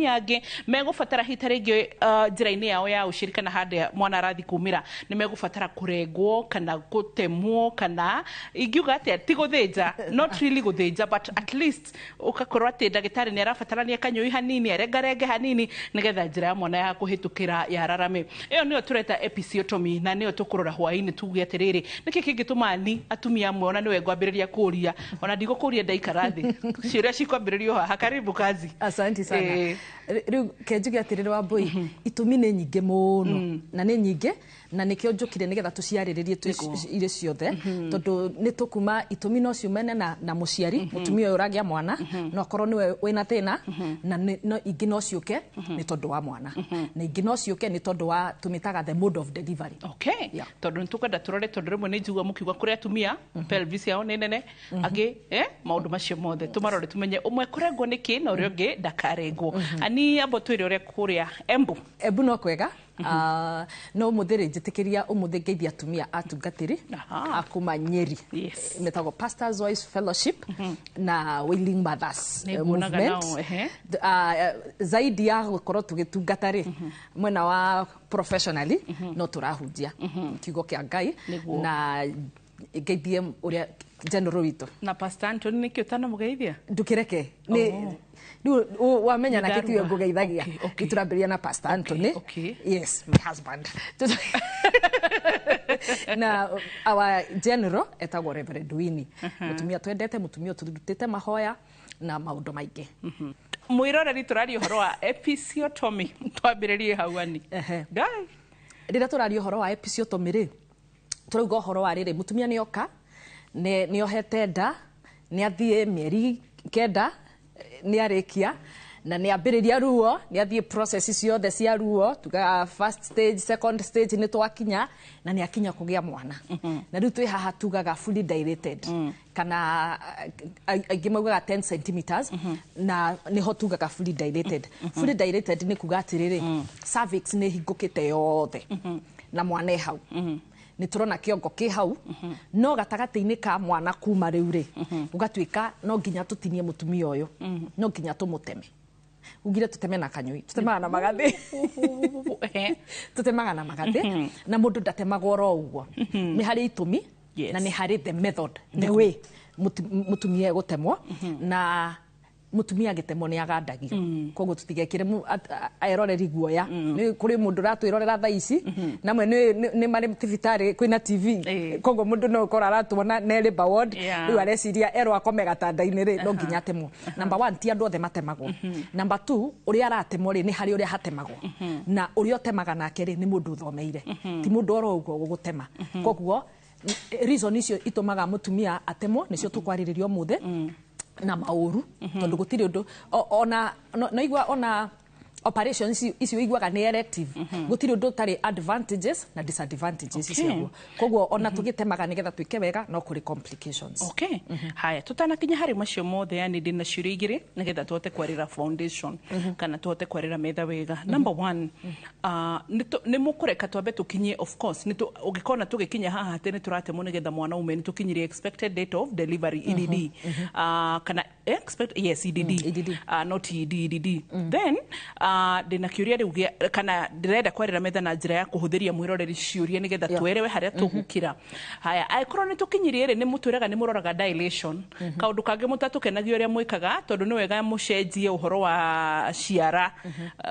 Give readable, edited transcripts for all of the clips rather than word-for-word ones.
atumia angi megubatara hita ringi njira-ini yao ya ushirika na hande mwana arathi kumira ni megubatara kurengwo kana gutemwo kana ingiuga atia ti guthinja not really guthinja but at least ukakorwo ati ndagitari ni arabatarania kanyui hanini arengarenge hanini nigetha njira ya mwana ya kuhitukira ya rarame iyo niyo tureta episiotomy na niyo tukurora hwaini tuge atiriri niki kingituma ni atumia amwe ona niwe ngwambiriria kuria ona ndigo kuria ndaikarathi ciria cikwambiririo haha karibu kazi. Asante sana. Riu kenjuge atiriri wa Mbui itumi ni nyinge muno na ni nyinge na nikio njukire nigetha tuciariririe ire ciothe tondu ni tukuma itumi no ciumene na muciari mutumia uragia mwana no korwo niwe wina thina na no ingi no ciuke ni tondu wa mwana na ingi no ciuke ni tondu wa tumitaga the mode of delivery. Okay, tondu ntukenda turore tondu rimwe ni njigua mukiugwa kuri atumia pelvis yao ni nene agi maundu macio mothe tumarore tumenye umwe kurengwo niki na uria ungi ndakarengwo ani abo twire uria kuria Embu no kwega. No muthiri njitikiria umuthi ngeithia atumia atungatiri akuma Nyeri metagwo Pastors Voice Fellowship na Willing Mothers movement zaidi ya gukorwo tugitungatari mwena wa professionally no turahunjia kiugo kia Ngai na ngeithie uria general wito na Pastor Anthony nikio tana mugeithia ndukireke ni wamenya na kitu ngugeithagia giturambiria na Pastor Anthony. Yes, my husband. Na our general etagwo Reverend Winnie mutumia twendete mutumia turutite mahoya na maundu maingi mwiroreri turario horo wa episiotomy twambiririe hauani dai rira turario horo wa episiotomy ri turauga horo wa riri mutumia ni oka ni ohete nda ni athie mieri kenda ni arikia na ni ambiriria ruo ni athie process ciothe cia ruo tuga first stage second stage ni twakinya na ni akinya kugia mwana na riu twi haha tugaga fully dilated kana agimaugaga 10 centimeters na ni ho tugaga fully dilated fully dilated ni kuga atiriri cervix ni hingukite yothe na mwana hau ni turona kiongo ki hau no gatagati-ini ka mwana kuma riu ri ugatwika no nginya tutinie mutumia uyu no nginya tumuteme ugire tuteme na kanyui tutemaga na magathi tutemaga na magathi na mundu ndatemagwo ro uguo ni hari itumi na ni hari the method the way mutumia gutemwo na mutumia gitemwo ni agandagio koguo tutigekire airoreri guoya ni kuri mundu ratwirorera tha ici namwe ni mari tivitari kwina TV koguo mundu no ukora ratwona neri baward riu areciria ero akome gatanda-ini ri no nginya temwo. Number 1 ti andu othe matemagwo. Number 2 uria aratemwo ri ni hari uria hatemagwo na uria otemaga nake ri ni mundu uthomeire ti mundu oro uguo gugutema koguo reason icio itumaga mutumia atemwo nicio tukwaririo muthe na mauru tondu gutiri undu ona no igwa ona operations icio igwaga ni elective gutiri undu tari advantages na disadvantages icio koguo ona tugitemaga nigetha twike wega no kuri complications. Okay, haya tutana kinya hari macio mothe yani ndina ciuria igiri nigetha tuhote kwarira foundation kana tuhote kwarira metha wega. Number 1 ni mukureka twambe tukinye of course ni ugikona tugikinya haha ati ni turatemwo nigetha mwana ume ni tukinyirie expected date of delivery EDD kana EDD not EDD then ndina kiuria riu kana ndirenda kwarira metha na njira ya kuhuthiria mwiroreri ciuria nigetha twerewe haria tugukira. Haya aikorwo ni tukinyirie ri ni mutwiraga ni muroraga dilation kaundu kangi mutatukenagio uria mwikaga tondu ni wega mucenjie uhoro wa ciara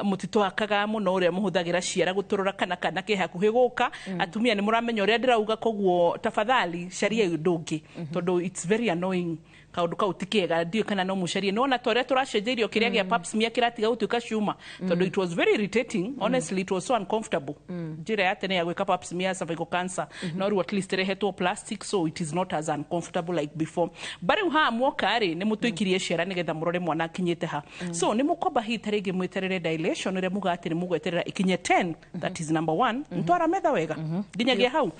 mutitwakaga muno uria muhuthagira ciara guturura kana ke hakuhi guka atumia ni muramenya uria ndirauga koguo tafadhali sharia ndungi tondu it's very annoying kaundu kau tikega ndio kana no musharie nona tore turacenjeirio kiria gia pap smear kiratiga gutuika ciuma tondu it was very irritating honestly it was so uncomfortable njira ya tene ya gwika pap smear cervical cancer no at least rehetwo plastic so it is not as uncomfortable like before bari ha mwokari ni mutuikirie ciara nigetha murore mwana kinyete ha so ni mukomba hita rigi mwiterere dilation ire mugati ni mugweterera ikinye 10 that is number 1 ntwara metha wega nginyagia hau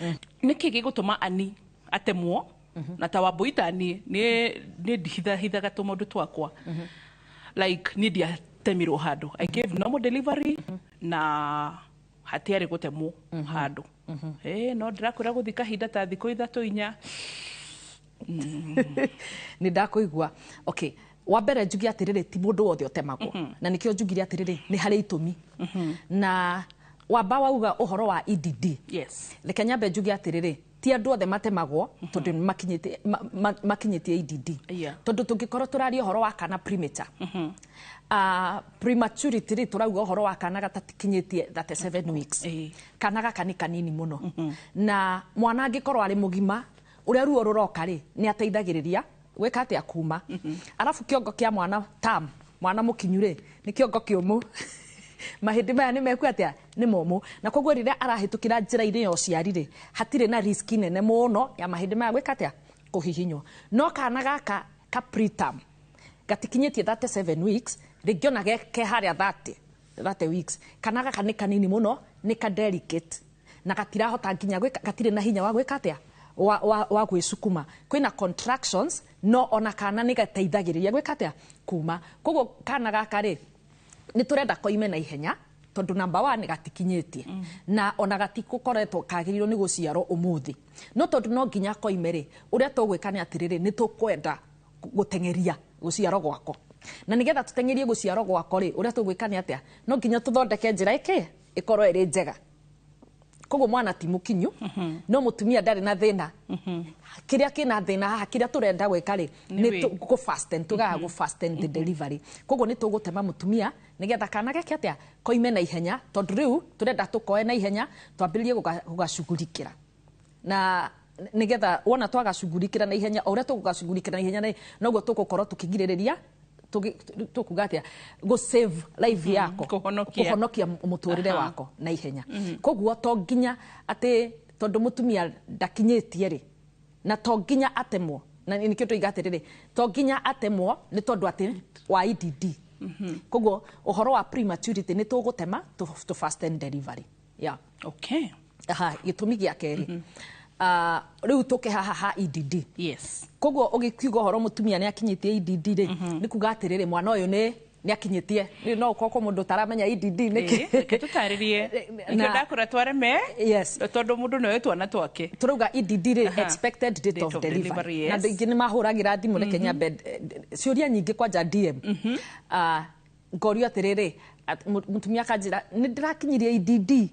niki gigutuma ani atemwo na tawabuita ni hithaga tumundu twakwa like ni dia temirwo handu I gave normal delivery na hatiari gutemwo handu no ndirakwira guthika hinda ta thiko 3-4 ni ndakuigua. Okay, wa mbere njugi atiriri ti mundu wothe otemagwo na nikio njugire atiriri ni hari itumi na wamba wauga uhoro wa EDD reke nyambe njugi atiriri ti andu othe matemagwo tondu makinyitie EDD tondu tungikorwo turaria uhoro wa kana premature prematurity turauga uhoro wa kana gatakinyitie 37 weeks kana gaka ni kanini muno na mwana angikorwo ari mugima uria ruo ruroka ri ni ateithagiriria gwika atia kuma arafu kiongo kia mwana mwana mukinyure ni kiongo kiumu mahindi maya ni meku atia ni momu na koguo rire arahitukira njira ire yo ciarire hatire na risk nene muno ya mahindi maya gwika atia kuhihinywo no kana gaka ka preterm gatikinyitie 37 weeks rigiona ke haria 30 weeks kana gaka ni kanini muno ni ka delicate na gatirahota nginya gwika gatire na hinya wa gwika atia wa gwicukuma kwina contractions no ona kana ni gateithagiriria gwika atia kuma koguo kana gaka ri ni turenda koime na ihenya tondu number 1 gatikinyitie na ona gatikukoretwo kagirirwo ni guciarwo umuthi no tondu no nginya koime ri uria tugwika ni atiriri ni tukwenda gutengeria guciarwo gwako na nigetha tutengerie guciarwo gwako ri uria tugwika ni atia no nginya tuthondeke njira ikorwo iri njega koguo mwana ti mukinyu no mutumia ndari na thina kiria kina thina haha kiria turenda gwika ri ni go fasten tugaga go fasten the delivery koguo ni tugutema mutumia nigetha kana gake atia koime na ihenya tondu riu turenda tukoe na ihenya twambiririe gugacugurikira na nigetha wona twagacugurikira na ihenya uria tugacugurikira na ihenya noguo tugukorwo tukigiririria tukugatia go save life yako kuhonokia muturire wako na ihenya koguo to nginya ati tondu mutumia ndakinyitie ri na to nginya atemwo na nikio tuigatiriri to nginya atemwo ni tondu ati wa EDD koguo uhoro wa prematurity ni tugutema to fasten delivery okay gitumi gia keri riu tuke haha EDD koguo ugikiuga horo mutumia ni akinyitie EDD ri ni kuga atiriri mwana uyu ni akinyitie no koko mundu taramenya EDD niki tutaririe nikio ndakura twareme tondu mundu no etwana twake turuga EDD ri expected date of delivery na ndingi ni mahuragira thimu reke nyambe ciuria nyingi kwanja DM ngorio atiriri mutumia kanjira ni ndirakinyirie EDD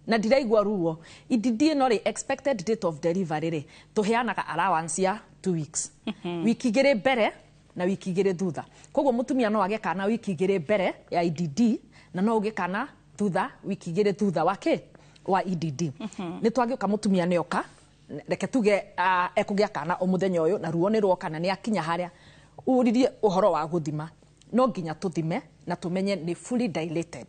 na ndiraigwa ruo EDD no ri expected date of delivery ri tuheanaga allowance ya 2 weeks wiki igiri mbere na wiki igiri thutha koguo mutumia no age kana wiki igiri mbere ya EDD na no uge kana thutha wiki igiri thutha wa EDD ni twagiuka mutumia ni oka reke tuge ekugia kana umuthenya uyu na ruo ni ruoka na ni akinya haria uririe uhoro wa guthima no nginya tuthime na tumenye ni fully dilated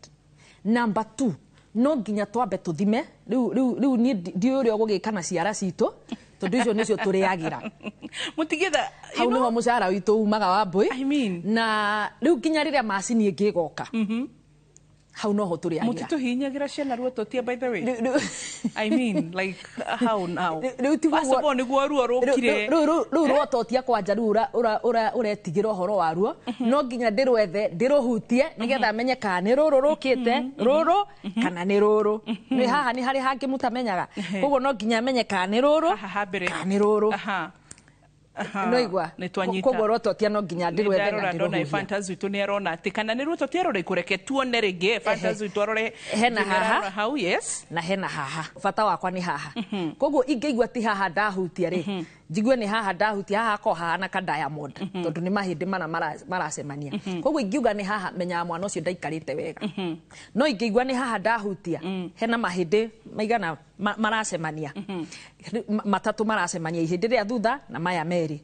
number 2 no nginya twambe tuthime riu ni ndiuri ogugikana ciara citu tondu icio nicio turiagira mutigitha hau no mucara witu umaga wa mbui na riu nginya riria macini ingigoka hau no ho turiagira mutitu hinyagira ciana ruo totia by the way I mean like how now riu tigwo ni gwo ruo rukire riu ruo totia kwanja riu uretigira uhoro wa ruo no nginya ndirwethe ndiruhutie nigetha menye kana ni ruru rukite ruru kana ni ruru ni haha ni hari hangi mutamenyaga koguo no nginya menye kana ni ruru kana ni ruru no igwa koguo rototia no nginya ndirwethe na ndiruhutie fantasy tu ni arona ati kana ni ruto tiaro rikureke tuone ringi fantasy tu arore hena haha how na hena haha bata wakwa ni haha koguo ingeigwa ti haha ndahutia ri jigue ni haha ndahutia haha ko haha na ka diamond tondu ni mahindi mana maracemania koguo ingiuga ni haha menya mwana ucio ndaikarite wega no ingeigwa ni haha ndahutia hena mahindi maigana maracemania matatu maracemania ihindi ria thutha na maya meri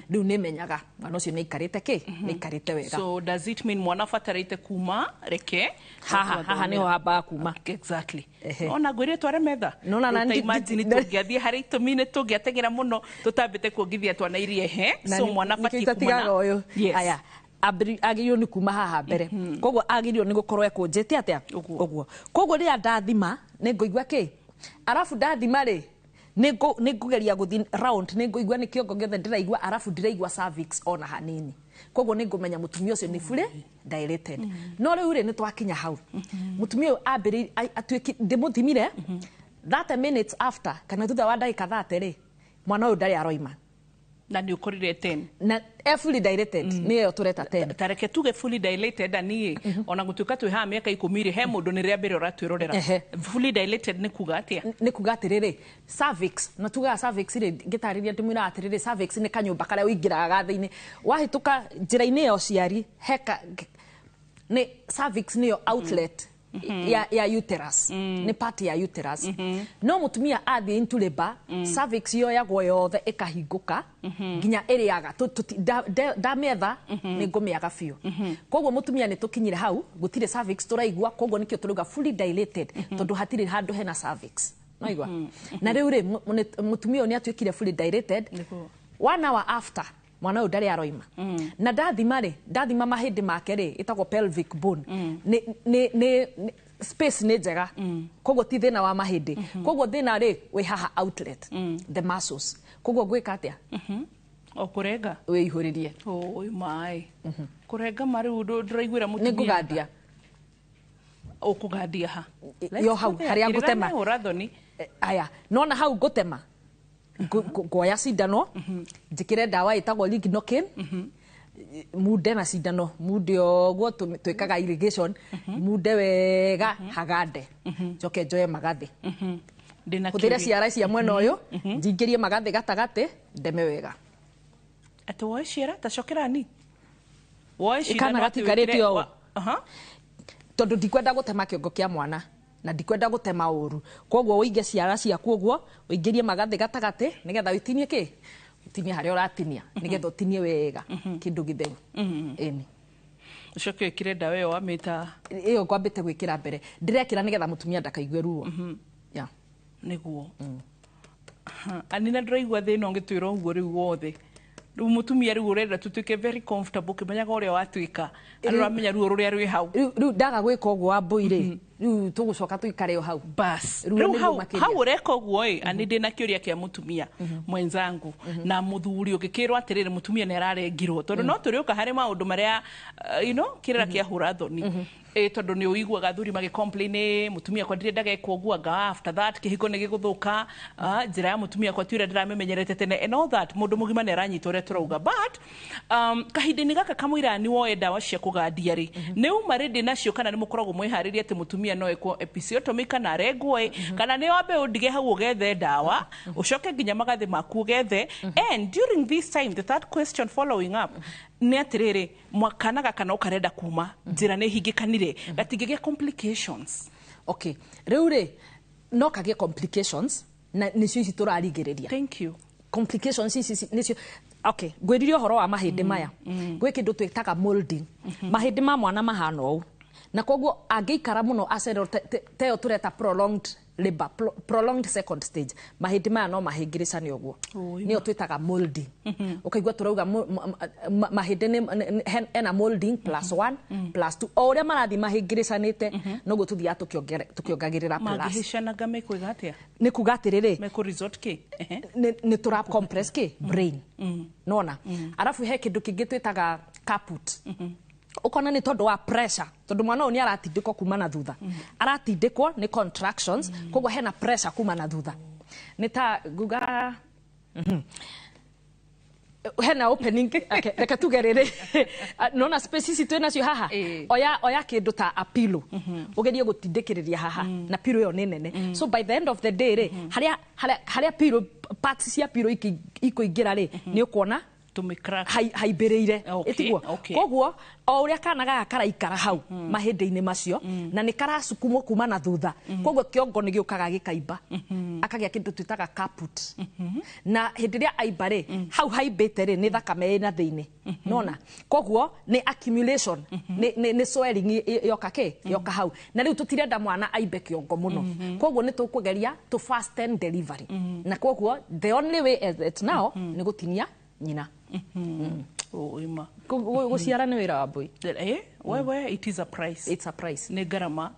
riu ni menyaga mwana ucio ni ikarite ni ikarite wega so does it mean mwana fatarite kuma reke haha ni ho hamba kuma exactly ona gwire tware metha na imagine tungiathie hari itumine tungiategera muno tutambite kuongithia twana irie so mwana fati kuma aya agirio ni kuma haha mbere koguo agirio ni gukorwo ekunjite atia uguo koguo ria ndathima ni ngoigwa ki arafu ndathima ri ni ngugeria guthi round ni ngoigwa ni kiongo giothe ndiraigwa arafu ndiraigwa cervix ona hanini koguo ni ngumenya mutumia ucio ni fully dilated no riu ri ni twakinya hau mutumia ambiri atuiki ndimuthimire 30 minutes after kana thutha wa ndagika 30 ri mwana uyu ndari aroima na nĩ ũkorire 10 na fully dilated nĩyo tũreta 10 tareke tuge fully dilated ani ona gũtuĩka twĩ haha mĩaka 10 he mũndũ nĩ rĩa mbere ũratwĩrorera fully dilated nĩ kuga atĩa nĩ kuga atĩrĩrĩ cervix na tugaga cervix rĩ ngĩtarĩria ndĩmwĩra atĩrĩrĩ cervix nĩ kanyũmba karĩa ũingĩraga gathe-inĩ wahĩtũka njĩra-inĩ ya ũciari heka nĩ cervix nĩyo outlet ya uterus ni part ya uterus no mutumia athi into labor cervix yo yagwo yothe ikahinguka nginya iriaga ndametha ni ngumiaga biu koguo mutumia ni tukinyire hau gutire cervix turaigua koguo nikio turuga fully dilated tondu hatire handu hena cervix naigua na riu ri mutumia ni atuikire fully dilated 1 hour after mwana uyu ndari aroima na ndathima mahindi make ri itagwo pelvic bone ni space ni njega koguo ti thina wa mahindi koguo thina ri wi haha outlet the muscles koguo gwika atia o kurenga we ihuririe oi mai kurenga mari ndiraiguira mutumia ni ngugadia o kugadia ha yo hau haria ngutema urathoni aya nona hau ngutema ngoya cindano njikire ndawa itagwo lignocaine mude na cindano mude ogwo twikaga irrigation mude wega hagande njoke njoye magathi kuthire ciara cia mwena uyu njingirie magathi gatagati ndeme wega ati woe ciara tacokerani woe ciara kana gatigarite o tondu ndikwenda gutema kiongo kia mwana na ndikwenda gutema uru koguo uige ciara ciaku uguo uingirie magathi gatagati nigetha witinie ki witinie haria uratinia nigetha utinie wega kindu githeru eni ucoke wikire ndawa iyo wamita iyo ngwambite gwikira mbere ndirekira nigetha mutumia ndakaigue ruo ya niguo anina ndiraigua thina ngitwira uguo riu wothe riu mutumia riu urenda tutuike very comfortable kimenyaga uria watuika aramenya ruo ruria rwi hau riu ndaga gwika uguo amboire riu tugucoka tuikare o hau bas riu hau ureka uguo ani ndina kiuria kia mutumia mwenzangu na muthuri ugikirwo atirire mutumia ni ararengirwo tondu no turiuka hari maundu maria kirira kia hura thoni tondu ni uiguaga thuri magi complain mutumia kwa ndire ndagekwo guanga after that kihiko ni giguthuka njira ya mutumia kwa twira ndiramenyerete tene and all that mundu mugima ni aranyita uria turauga but kahindini gaka kamwira ni woe ndawa cia kugandia ri ni uma ready nacio kana ni mukoragwo mwihariria ati mutumia no ekwo episiotomy kana regwe kana ni wambe undige hau ugethe ndawa ucoke nginya magathi maku ugethe and during this time the third question following up ni atiriri mwakana gakana ukarenda kuma njira ni hingikanire gatingigia complications okay riu ri no kagie complications na nicio ici turarigiriria thank you complications ici nicio okay gwiririo horo wa mahindi maya gwe kindu twitaga molding mahindi ma mwana mahana ou na koguo angeikara muno acero teo tureta prolonged labor prolonged second stage mahindi maya no mahingiricane uguo nio twitaga molding ukaigua turauga mahindi ena molding +1 +2 o uria marathi mahingiricanite noguo tuthia tukiongagirira plus magihicanaga mekuiga atia ni kuga atiriri meku resort ki ni tura compress ki brain nona arafu he kindu kingi twitaga caput ukona ni tondu wa pressure tondu mwana uyu ni aratindikwo kuma na thutha aratindikwo ni contractions koguo hena pressure kuma na thutha ni ta guga hena opening reka tugerere nona space ici twina cio haha oya kindu ta a pillow ugerie gutindikiriria haha na pillow yo ni nene so by the end of the day ri haria pillow parts cia pillow ikuingira ri ni ukona haibereire itiguo koguo o uria kana gaga karaikara hau mahindi-ini macio na ni karasukumwo kuma na thutha koguo kiongo ni giukaga gikaimba akagia kindu twitaga caput na hindi ria aimba ri hau haimbite ri ni thakame ina thiini nona koguo ni accumulation ni swelling yoka hau na riu tutirenda mwana aimbe kiongo muno koguo ni tukugeria to fasten delivery na koguo the only way it's now ni gutinia nyina ima guciara ni wira wa mbui wewe it is a price it's a price ni garama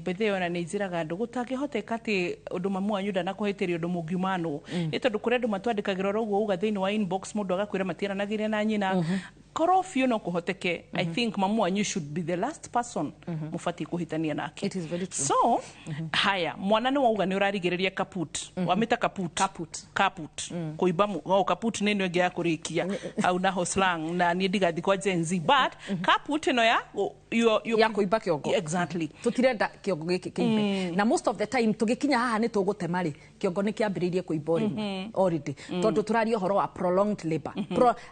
bethe ona ni njiraga ndu gutangihoteka ati undu mamwanyu ndana kuhitiria undu mungiumano itondu kuri andu matwandikagira uguo uga thiini wa inbox mundu agakwira matiranagire na nyina korofio no kuhoteke I think mamu wanyu should be the last person mufati kuhitania nake. It is very true. So haya mwana ni wauga ni urarigiriria kaput wamita kaput kuiba kaput neno ege ya kurikia au naho slang na ni digathi kwa Gen Z but kaput no ya ya kuiba kiongo. Exactly. Tutirenda kiongo giki kiibe na most of the time tugikinya haha ni tugutema ri kiongo ni kiambiririe kuiba already tondu turari ohoro wa prolonged labor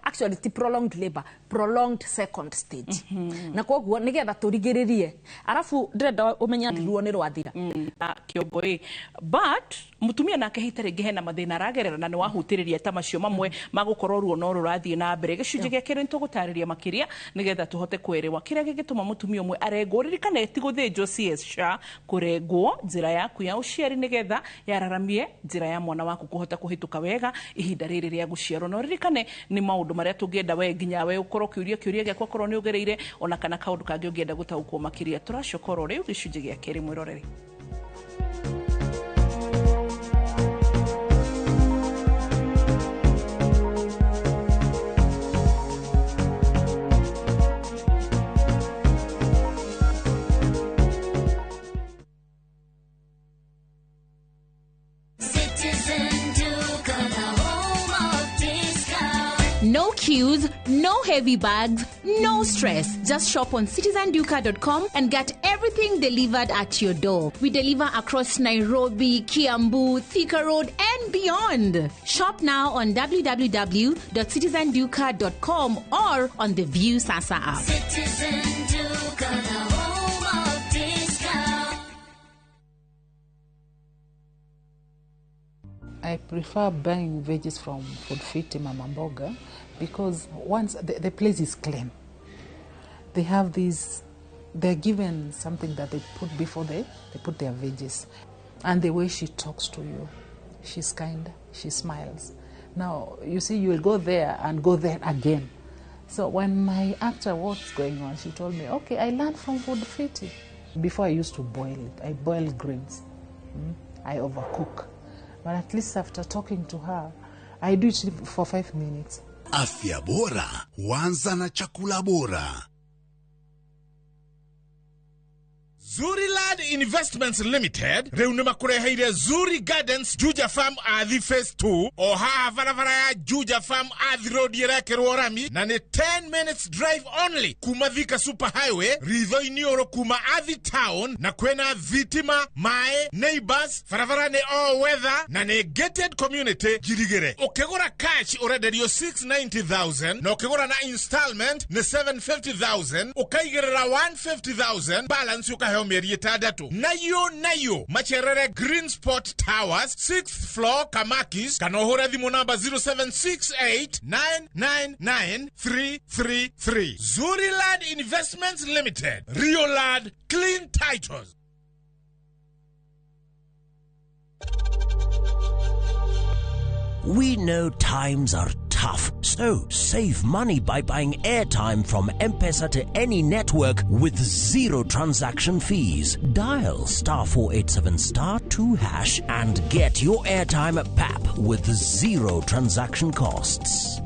actually it's prolonged labor, prolonged second stage na koguo nigetha turigiririe arafu ndrenda umenya ruo ni rwathira kiongo but mutumia nake hitare gehena mathina ragerera na ni wahutiriria ta macio mamwe magukorwo ruo no rurathie na mbere gicunje gya kere ntugutariria makiria nigetha tuhote kwerewa kiria gigituma mutumia umwe arengwo ririkane ti guthinjwo CSSha kurengwo njira yaku ya uciari nigetha yararamie njira ya mwana waku kuhota kuhituka wega ihinda riri ria guciarwo no ririkane ni maundu maria tungienda we nginya we ukorwo kiuria giakwa korwo ni ugereire ona kana kaundu kangi ungienda gutaukwo makiria turacokoro riu gicunje gya kere mwirorere. No queues, no heavy bags, no stress. Just shop on citizenduka.com and get everything delivered at your door. We deliver across Nairobi, Kiambu, Thika Road, and beyond. Shop now on www.citizenduka.com or on the View Sasa app. Citizen Duka, the home of discount. I prefer buying veggies from Food Fit Mama Mboga because once the place is clean, they have these, they're given something that they put before they put their veggies. And the way she talks to you, she's kind, she smiles. Now, you see, you will go there and go there again. So when my actor was going on, she told me, okay, I learned from Food Fit. Before I used to boil it. I boil grains. I overcook. But at least after talking to her, I do it for 5 minutes. Afya bora huanza na chakula bora. Zuriland Investments Limited reunima kureheire Zuri Gardens Juja Farm Athi Phase 2 oha varavara ya Juja Farm Athi Road yerekerwo rami na ni 10 minutes drive only kuma Thika Super Highway ritho inioro kuma Athi Town na kwena thitima mae neighbors varavara ni all weather na ni gated community Girigere. Ukigura cash urenderio 690,000 na ukigura na installment ni 750,000 ukaigerera 150,000 balance ukaheo mieri itandatu. Nayo Macherere Green Spot Towers 6th floor Kamakis kanohora thimu namba 0768999333. Zuriland Investments Limited, Rio Land, clean titles. We know times are tough, so save money by buying airtime from M-Pesa to any network with zero transaction fees. Dial *487*2# and get your airtime PAP with zero transaction costs.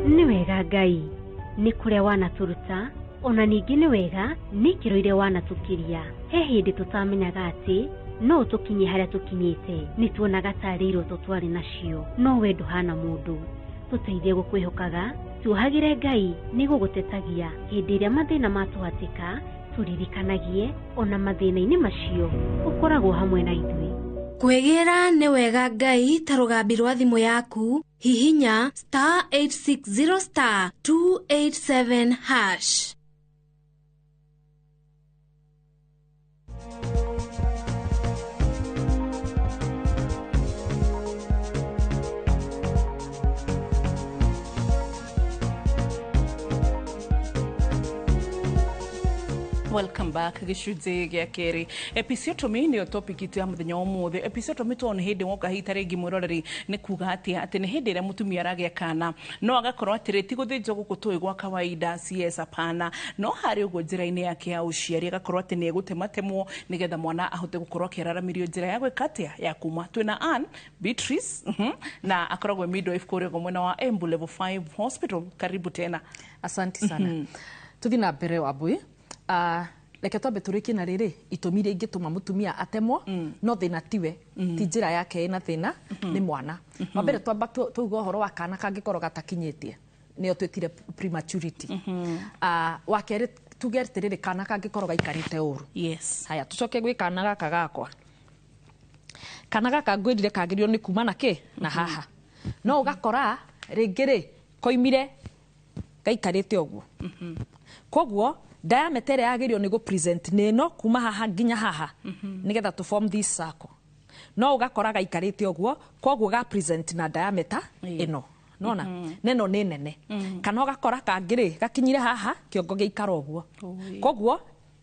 Niwega Ngai ni kuria wanaturuta ona ningi niwega ni kiro ire wanatukiria he hindi tutamenyaga ati no tukinye haria tukinyite ni tuonaga tari iroto twari nacio no we nduhana mundu tuteithie gukwihokaga tuohagire Ngai ni gugutetagia hindi iria mathina matuhatika turirikanagie ona mathina-ini macio ukoragwo hamwe na ithui. Kwegera ni wega Ngai ta rugambi rwa thimu yaku hihinya *860*287#. Welcome back gicunji gia keri episiotomy ni topic itu ya muthenya umuthi episiotomy to ni hindi woka hita ringi mwiroreri ni kuga ati ni hindi ria mutumia aragia kana no agakorwo ati riti guthinjo guku tui gwa kawaida CS apana no hari ugo njira-ini yake ya uciari agakorwo ati ni egutematemwo nigetha mwana ahote gukorwo akiraramirio njira ya gwikatia ya kuma twina Ann Beatrice na akoragwo midwife kuria mwena wa Embu Level 5 Hospital. Karibu tena. Asante sana. Tuthi na mbere wa bui. Reke twambe turiki na riri itumi ria ingituma mutumia atemwo no thina tiwe ti njira yake ina thina ni mwana. Wa mbere twamba tuuga horo wa kana kangikorwo gatakinyitie nio twitire prematurity. Wa keri tuge riri kana kangikorwo gaikarite uru. Yes. Haya tucoke gwi kana gaka gakwa. Kana gaka ngwirire kagirio ni kuma na ki na haha. No ugakora ringiri koimire gaikarite oguo. Koguo diameter yagirio ni go present neno kuma haha nginya haha nigetha to form this circle. No ugakora gaikarite oguo koguo ga present na diameter ino. Nona neno ni nene. Kana ugakora kangiri gakinyire haha kiongo giikara oguo. Koguo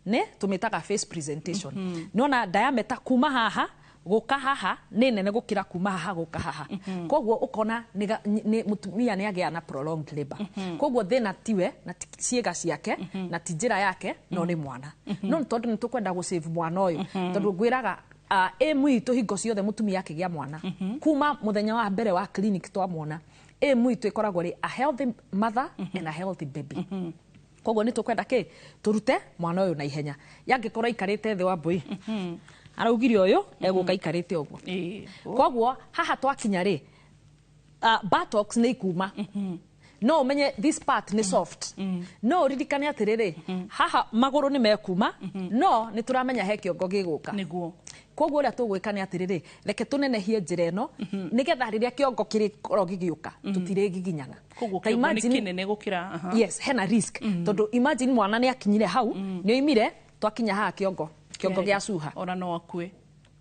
ne tumitaga face presentation. Nona diameter kuma haha guka haha ni nene gukira kuma haha guka haha. Koguo ukona ni mutumia ni agia na prolonged labor. Koguo thina tiwe na ciega ciake na tijira yake no ni mwana. No tondu ni tukwenda gu save mwana uyu tondu gwiraga emu itu hingo ciothe mutumia akigia mwana kuma muthenya wa mbere wa clinic twamwona emu itu ikoragwo ri a healthy mother and a healthy baby. Koguo ni tukwenda ki turute mwana uyu na ihenya yangikorwo ikarite thi wa mbui araugire uyu eguka ikarite oguo. Koguo haha twakinya ri buttocks ni ikuma. No umenye this part ni soft. No ririkane atiriri haha maguru ni mekuma no ni turamenya he kiongo giguka niguo. Koguo ria tugwika ni atiriri reke tunenehie njira ino nigetha riria kiongo kiri koro gigiuka tutire giginyana. Koguo kiongo ni kinene gukira yes hena risk tondu imagine mwana ni akinyire hau ni oimire twakinya haha kiongo gia cuha ona no akue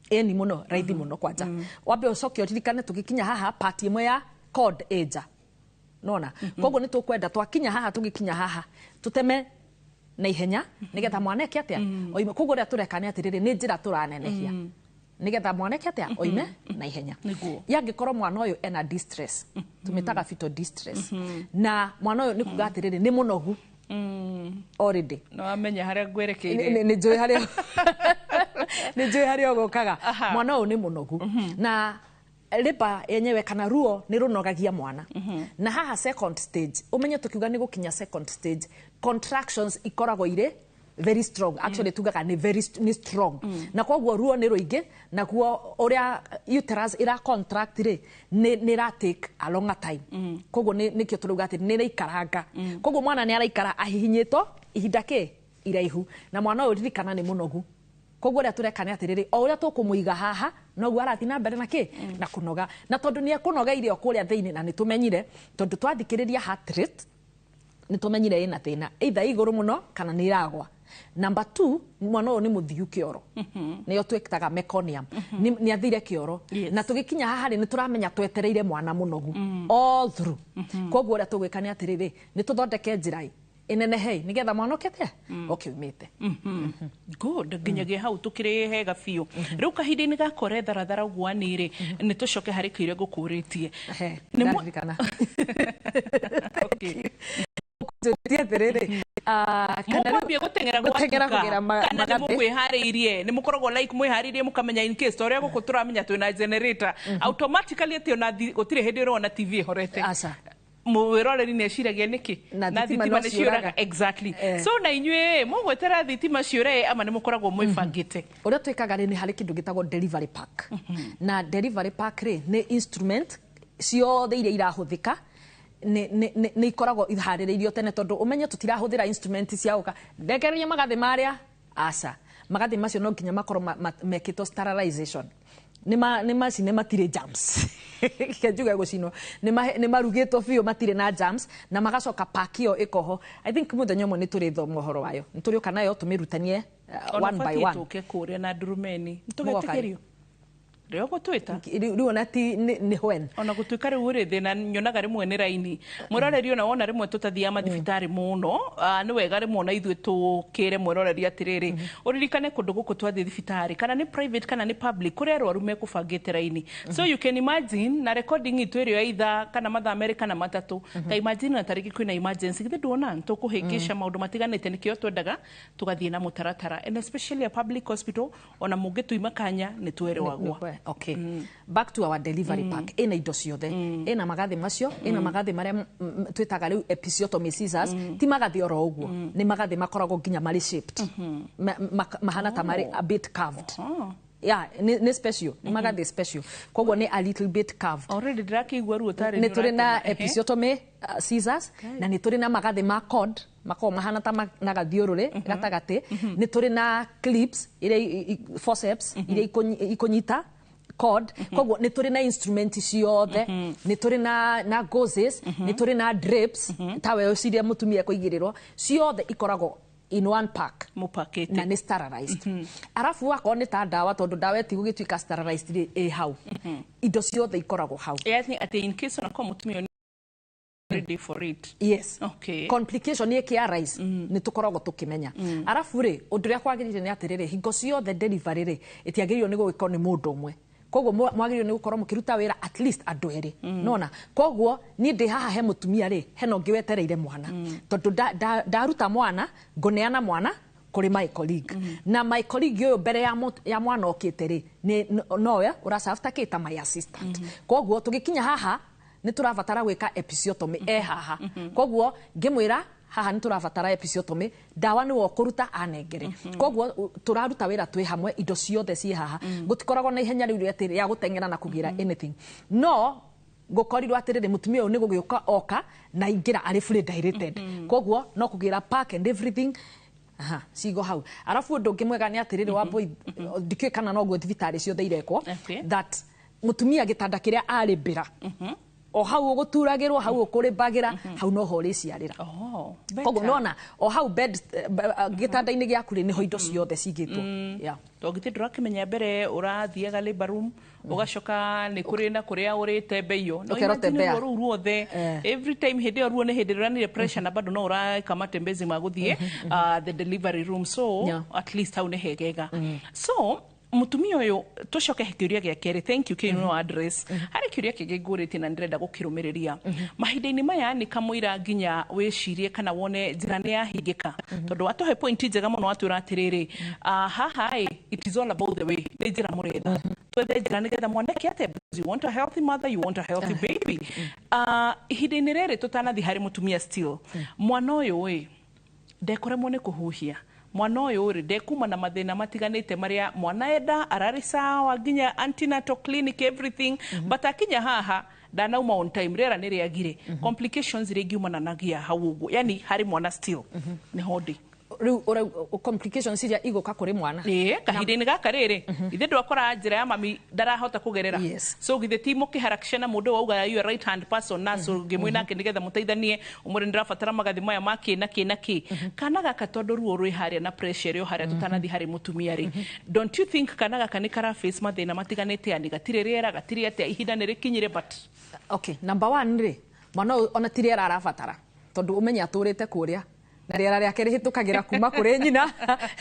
eni muno raithi muno kwanja wambe ucoke uririkane tugikinya haha part imwe ya cord age nona. Koguo ni tukwenda twakinya haha tugikinya haha tuteme na ihenya nigetha mwaneke atia oime. Koguo ria turekane atiriri ni njira turanenehia nigetha mwaneke atia oime na ihenya. Yangikorwo mwana uyu ena distress tumitaga fetal distress na mwana uyu ni kuga atiriri ni munogu already no amenya haria ngwerekeire ni njui haria gukaga mwana uyu ni munogu na liba yenyewe kana ruo ni runogagia mwana na haha second stage umenye tukiuga ni gukinya second stage contractions ikoragwo ire very strong actually tugaga ni very strong na koguo ruo ni ruingi na guo uria uterus ira contract ri ni ra take a longer time. Koguo ni kio turuga ati ni ikaranga koguo mwana ni araikara ahihinyito ihinda ki iraihu na mwana uyu ririkana ni munogu. Koguo ria turekane atiriri o uria tukumuiga haha no gwa arathi na mbere na ki na kunoga na tondu ni ekunoga irio kuria thiini na ni tumenyire tondu twathikiriria heart rate ni tumenyire ina thina either iguru muno kana ni iragwa. Number 2 mwana uyu ni muthiu kioro niyo twikitaga meconium ni athire kioro na tugikinya haha ni turamenya twetereire mwana munogu all through. Koguo ria tugwikane atiriri ni tuthondeke njirai inenehe nigetha mwana ukete okiumite good nginyagia hau tukire hega fiu riu kahindi-ini gakore tharathara guanire ni tucoke hari kire gukuritie ni mwana okay atiriri mukwambia gutengera kana mukwihariirie ni mukoragwo like mwihariirie mukamenya in case story guku turamenya twina generator automatically ati ona gutire hindi rona TV horete mwiroreri ni eciragia niki na thitima ni ciuraga exactly so na inyue mugwetera thitima ciure ama ni mukoragwo mwifangite uria twikaga ni hari kindu gitagwo delivery pack na delivery pack ri ni instrument ciothe iria irahuthika ni ikoragwo ihaririirio tene tondu umenye tutirahuthira instrument cia uka ndekereria magathi maria asa magathi macio no nginya makorwo mekito sterilization ni macine matire germs kijuga gucino ni marugitwo biu matire na germs na magacoka pakio ikoho. I think muthenya mwe ni turi thoma uhoro wayo ni turi ukana yo tumirutanie one by one tuke kuria na durumeni tugetikirio rĩo gũtwĩta rĩu ona ti nĩ when ona gũtuĩka rĩu rĩ thĩna nyonaga rĩmwe nĩ raini mwĩroreri ona wona rĩmwe tũtathiaga mathibitarĩ mũno nĩ wega rĩmwe ona ithuĩ tũkĩre mwĩroreri atĩrĩrĩ ũririkane kũndũ gũkũ twathiĩ thibitarĩ kana nĩ private kana nĩ public kũrĩa arwaru mekũbangĩte raini so you can imagine na recording itũ ĩrĩ ya ithaa kana mathaa merĩ kana matatũ ta imagine na tarĩki kwĩna emergency githĩ ndũona tũkũhĩngĩca maũndũ matiganĩte nĩkĩo twendaga tũgathiĩ na mũtaratara and especially a public hospital ona mũngĩtuima kanya nĩ twerewagwo. Okay. Back to our delivery pack. Ina indo ciothe. Ina magathi macio, ina magathi maria twitaga riu episiotomy scissors, ti magathi oro uguo. Ni magathi makoragwo nginya mari shaped. Mahana ta mari a bit curved. Yeah, ni special. Ni magathi special. Koguo ni a little bit curved. Already ndakigwa ruo tari ni turi na episiotomy scissors na ni turi na magathi ma cord mako mahana ta na gathiurure gatagati ni turi na clips ire forceps ire ikonyita cord koguo ni turi na instrument ciothe ni turi na gauzes ni turi na drips tawe ciria mutumia kuigirirwo ciothe ikoragwo in one pack mupakete na ni sterilized arafu wako ni ta dawa tondu dawa etigugituika sterilized hau indo ciothe ikoragwo hau yani at in case ona mutumia ready for it. Yes. Okay. Complication ni kia rise ni tukoragwo tukimenya. Arafu ri undu ria kwagirire ni atiriri hingo ciothe delivery ri itiagirio ni gwiko ni mundu umwe. Koguo mwagirio ni gukorwo mukiruta wira at least andu eri. Nona. Koguo ni ndi haha he mutumia ri heno ngiwetereire mwana. Tondu daruta mwana ngoneana mwana kuri my colleague. Na my colleague yo mbere ya mwana okite ri ni nowe urasafta kita my assistant. Koguo tugikinya haha ni turabatara gwika episiotomy haha koguo ngimwira haha ni turabatara episiotomy dawa ni wokuruta anengere koguo turaruta wira twi hamwe indo ciothe ci haha gutikoragwo na ihenya riu atiri ya gutengera na kugira anything no gukorirwo atiriri mutumia uyu ni gugiuka oka na ingira ari fully dilated koguo no kugira pack and everything sigo hau arafu undu ngimwega ni atiriri wa boy ndikwe kana no gwe thibitari ciothe irekwo that mutumia gitanda kiria aribira o hau guturagirwo hau ukuribagira hau no ho riciarira koguo nona o hau bed gitanda-ini giaku ri niho indo ciothe cigitwo yeah to giti ndrakimenya mbere urathiaga labor room ugacoka ni kuri na kuria urite beyo no imagine ru ruothe every time hede ruo ne hede rani pressure na bado no uraka matembezi maguthie the delivery room so at least how ne hegega so mutumia uyu tucoke kiuria gia keri thank you kino address hari kiuria kigigurite na ndirenda gukirumiria mahinda-ini maya ni kamwira nginya wicirie kana wone njira ne yahingika tondu atohe point njega muno atwira atiriri haha it is all about the way ni njira muretha twethe njira nigetha mwanake ate you want a healthy mother you want a healthy baby ihinda-ini riri tutanathi hari mutumia still mwana uyu ndekoremwo ni kuhuhia mwana uyu ri ndekuma na mathina matiganite maria mwana enda arari sawa nginya antenatal clinic everything but akinya haha ndanauma on time rera ni riagire complications ringiumana nagia hau uguo yani hari mwana still ni hodi complications iria igoka kuri mwana kahinda-ini gaka riri ithe ndwakora njira ya mami ndarahota kugerera so githe ti mukiharakisha na mundu wauga you right hand person na so ngimwe nake nigetha muteithanie umuri ndirabatara magathi maya maki na ki kana gaka tondu ruo rwi haria na pressure yo haria tutanathi hari mutumia ri don't you think kana gaka ni kara face mathina matiganite ani gatire riera gatire ate ihinda ni rikinyire but okay number 1 ri mwana ona tiriera arabatara tondu umenya aturite kuria na riera riake rihitukagira kuma kuri nyina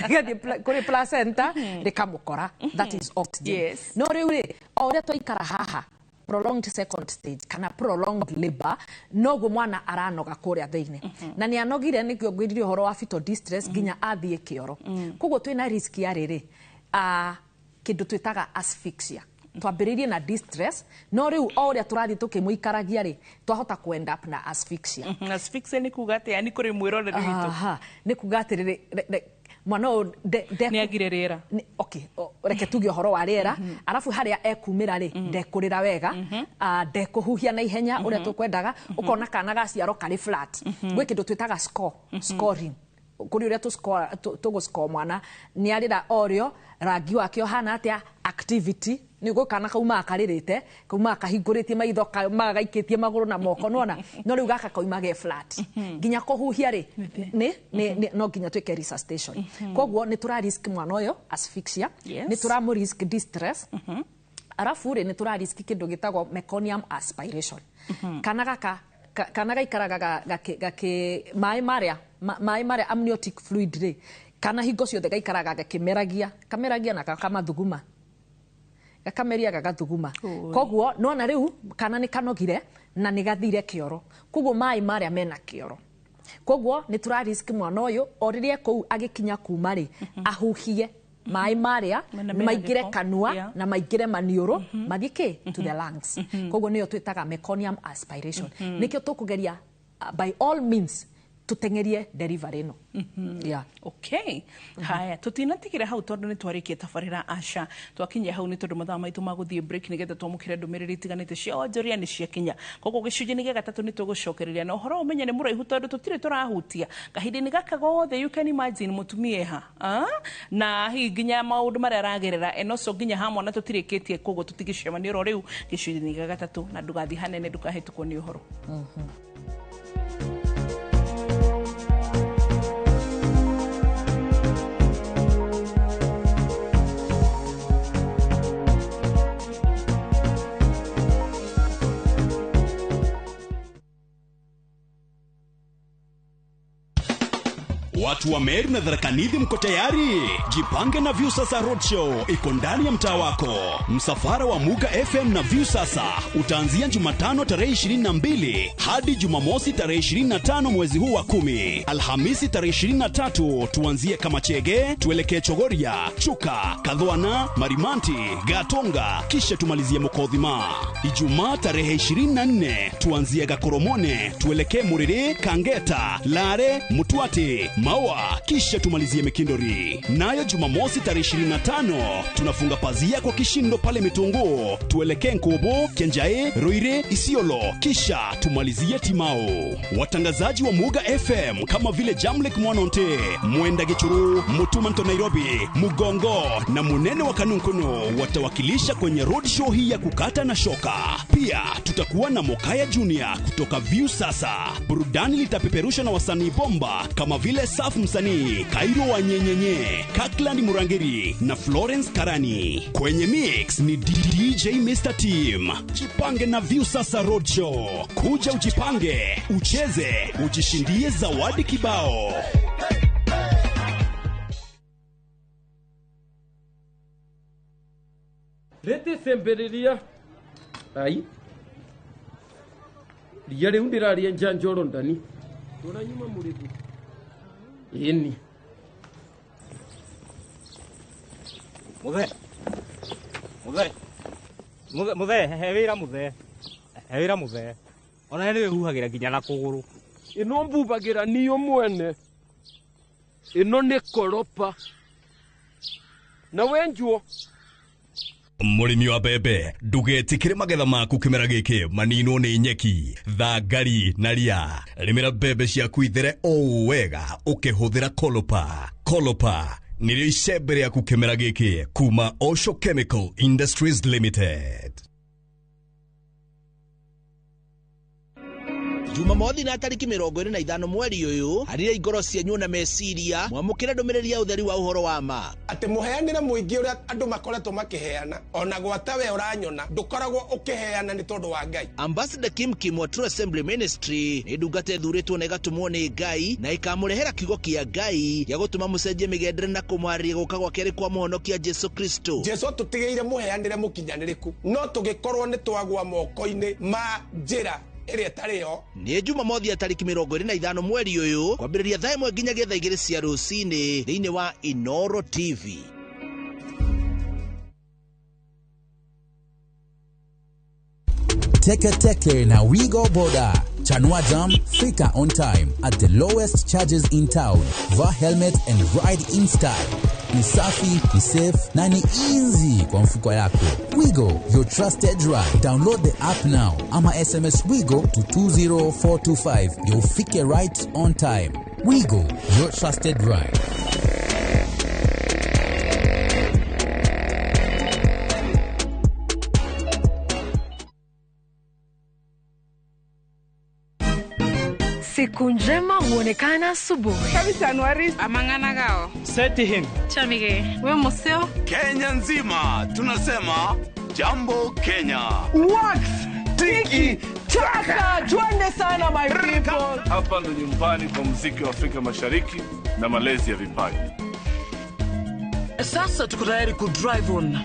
gathi kuri placenta rikamukora that is oxygen no riu ri o ria twaikara haha prolonged second stage kana prolonged labor noguo mwana aranoga kuria thiini na ni anogire nikio ngwiririo horo wa fetal distress nginya athie kioro koguo twina risk ya riri kindu twitaga asphyxia twambiririe na distress no riu o ria turathi tukimuikaragia ri twahota ku end up na asphyxia asphyxia ni kugate yani kuri mwiroreri witu ni kugate mwana ni agirerera okay reke tuge horo wa riera arafu haria ekumira ri ndekurira wega ndekuhuhia na ihenya uria tukwendaga ukona kana gaciaro kari flat gwe kindu twitaga scoring kuri uria tugo score mwana ni arira orio rangi wake hana atia activity ni gukana kauma akaririte kauma akahinguritie maitho magaikitie maguru na moko nona no riu gaka kauma ge flat nginya kuhuhia ri ni no nginya twike resuscitation koguo ni tura risk mwana uyo asphyxia ni tura mu risk distress arafu ri ni turariski kindu gitagwo meconium aspiration kana gaikaraga mai maria amniotic fluid ri kana hingo ciothe gaikaraga gakimeragia na kamathuguma gakameria gagathuguma koguo nona riu kana ni kanogire na ni gathire kioro koguo mai maria mena kioro koguo ni turariski mwana uyu oririe kou agikinya kuma ri ahuhie mai maria maigire kanua na maigire manioro mathike to the lungs koguo niyo twitaga meconium aspiration nikio tukugeria by all means tutengerie delivery no okay haya tutinatikire hau tondu ni twarikie tabarira Asha twakinya hau ni tondu mathaa maitu maguthie break nigetha twamukire ndumiriri tiganite cia onjoria ni cia kinya koguo gicunje ni gatatu ni tugucokereria na uhoro umenye ni muraihu tondu tutire turahutia kahindi ni gaka gothe you can imagine mutumie na hi ginya maundu maria aragerera enoso ginya hamwe na tutirikitie koguo tutigicemania ro riu gicunje ni gatatu na ndugathi hanene ndukahetukwo ni uhoro Watu wa Meru na Tharaka Nithi mko tayari? Jipange na Viusasa Roadshow iko ndani ya mtaa wako. Msafara wa Muga FM na Viusasa utaanzia Jumatano tarehe 22 hadi Jumamosi tarehe 25 mwezi huu wa 10. Alhamisi tarehe 23 tuanzie Kamachege, tuelekee Chogoria, Chuka, Kadhwana, Marimanti, Gatonga, kisha tumalizie Mukodhima. Ijumaa tarehe 24 tuanzie Gakoromone, tuelekee Muriri, Kangeta, Lare, Mutwati, Maua, kisha tumalizie Mikindori. Nayo Jumamosi tarehe 25 tunafunga pazia kwa kishindo pale Mitungu, tuelekee Nkobo, Kenjae, Ruire, Isiolo, kisha tumalizie Timao. Watangazaji wa Muga FM kama vile Jamlek Mwanonte, Mwenda Gichuru, Mutumanto Nairobi, Mugongo na Munene wa Kanunkuno watawakilisha kwenye road show hii ya kukata na shoka. Pia tutakuwa na Mokaya Junior kutoka Viusasa. Burudani litapeperusha na wasanii bomba kama vile Safu Msanii, Kairo wa Nyenyenye, Kakland Murangiri na Florence Karani. Kwenye mix ni DJ Mr. Team. Jipange na Viusasa Roadshow. Kuja ujipange, ucheze, ujishindie zawadi kibao. Rete sembereria. Ai. Liyare undiraria njanjoro ndani. Tora nyuma muribu. Ini. Muthe, hewira muthe. Ona niwe huhagira ginya na kuguru. Ino mbubagira niyo mwene. Ino ni koropa. Na wenjuo. Murimi wa bebe, ndugetikire magetha maku kimera giki manino ni nyeki, thangari na ria. Rimira bebe ciaku ithere o wega ukihuthira Kolopa. Kolopa nirio icembe riaku kimera giki kuma Osho Chemical Industries Limited. Jumamothi na tariki 25 mweri uyu harire igoro cianyu na meciria mwamukire ndumiriri ya utheri wa uhoro wa ma ati muheanire muingi uria andu makoretwo makiheana ona gwata we uranyona ndukoragwo ukiheana ni tondu wa Ngai. Ambassador Kim wa True Assembly Ministry ni ndungate thuritwo na igatumwo ni Ngai na ikamurehera kigo kia Ngai ya gutuma mucenjie migendere na kumwariria guka gwa keri kwa muhonokia Jesu Kristo. Jesu tutigeire muheanire mukinyaniriku no tugikorwo ni twagwa moko-ini ma njira ni Jumamothi ya tariki 25 mweri uyu kwambiriria thaa 1 nginyagia thaa 2 cia rucini thiini wa Inoro TV. Teke na Wigo Boda. Chanua Jam, fika on time at the lowest charges in town. Vaa helmet and ride in style. Ni safi, ni safe, na ni easy kwa mfuko yako. Wigo, your trusted ride. Download the app now. Ama SMS Wigo to 20425. You'll fike right on time. Wigo, your trusted ride. Siku njema huonekana asubuhi. Kabisa Januari amangana gao. Seti him. Chamige, we museo. Kenya nzima tunasema Jambo Kenya. What? Tiki taka. Twende sana my people. Hapa ndo nyumbani kwa muziki wa Afrika Mashariki na malezi ya vipaji. Sasa tuko tayari ku drive on.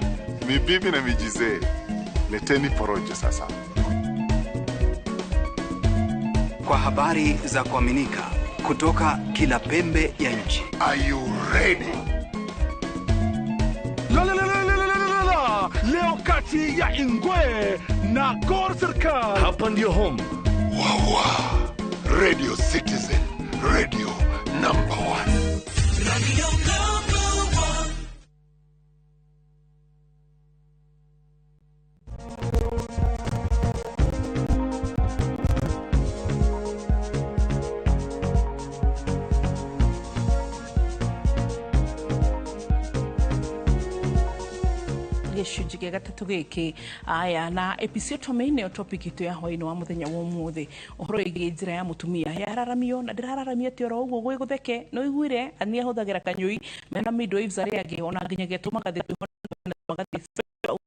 Mibibi na mijize. Leteni porojo sasa. Kwa habari za kuaminika kutoka kila pembe ya nchi. Are you ready? Leo kati ya Ingwe na Gor Serikali. Hapa ndio home. Wawa. Radio Citizen. Radio number 1. Radio number 1. gicunji gia gatatu giki aya na episode tomeine topic itu ya hoini wa muthenya wa umuthi uhoro igi njira ya mutumia yararamio na ndiraramia ti oro uguo gwi gutheke no igwire ani ahuthagira kanyui mena midwives ari agi ona nginya getuma gathi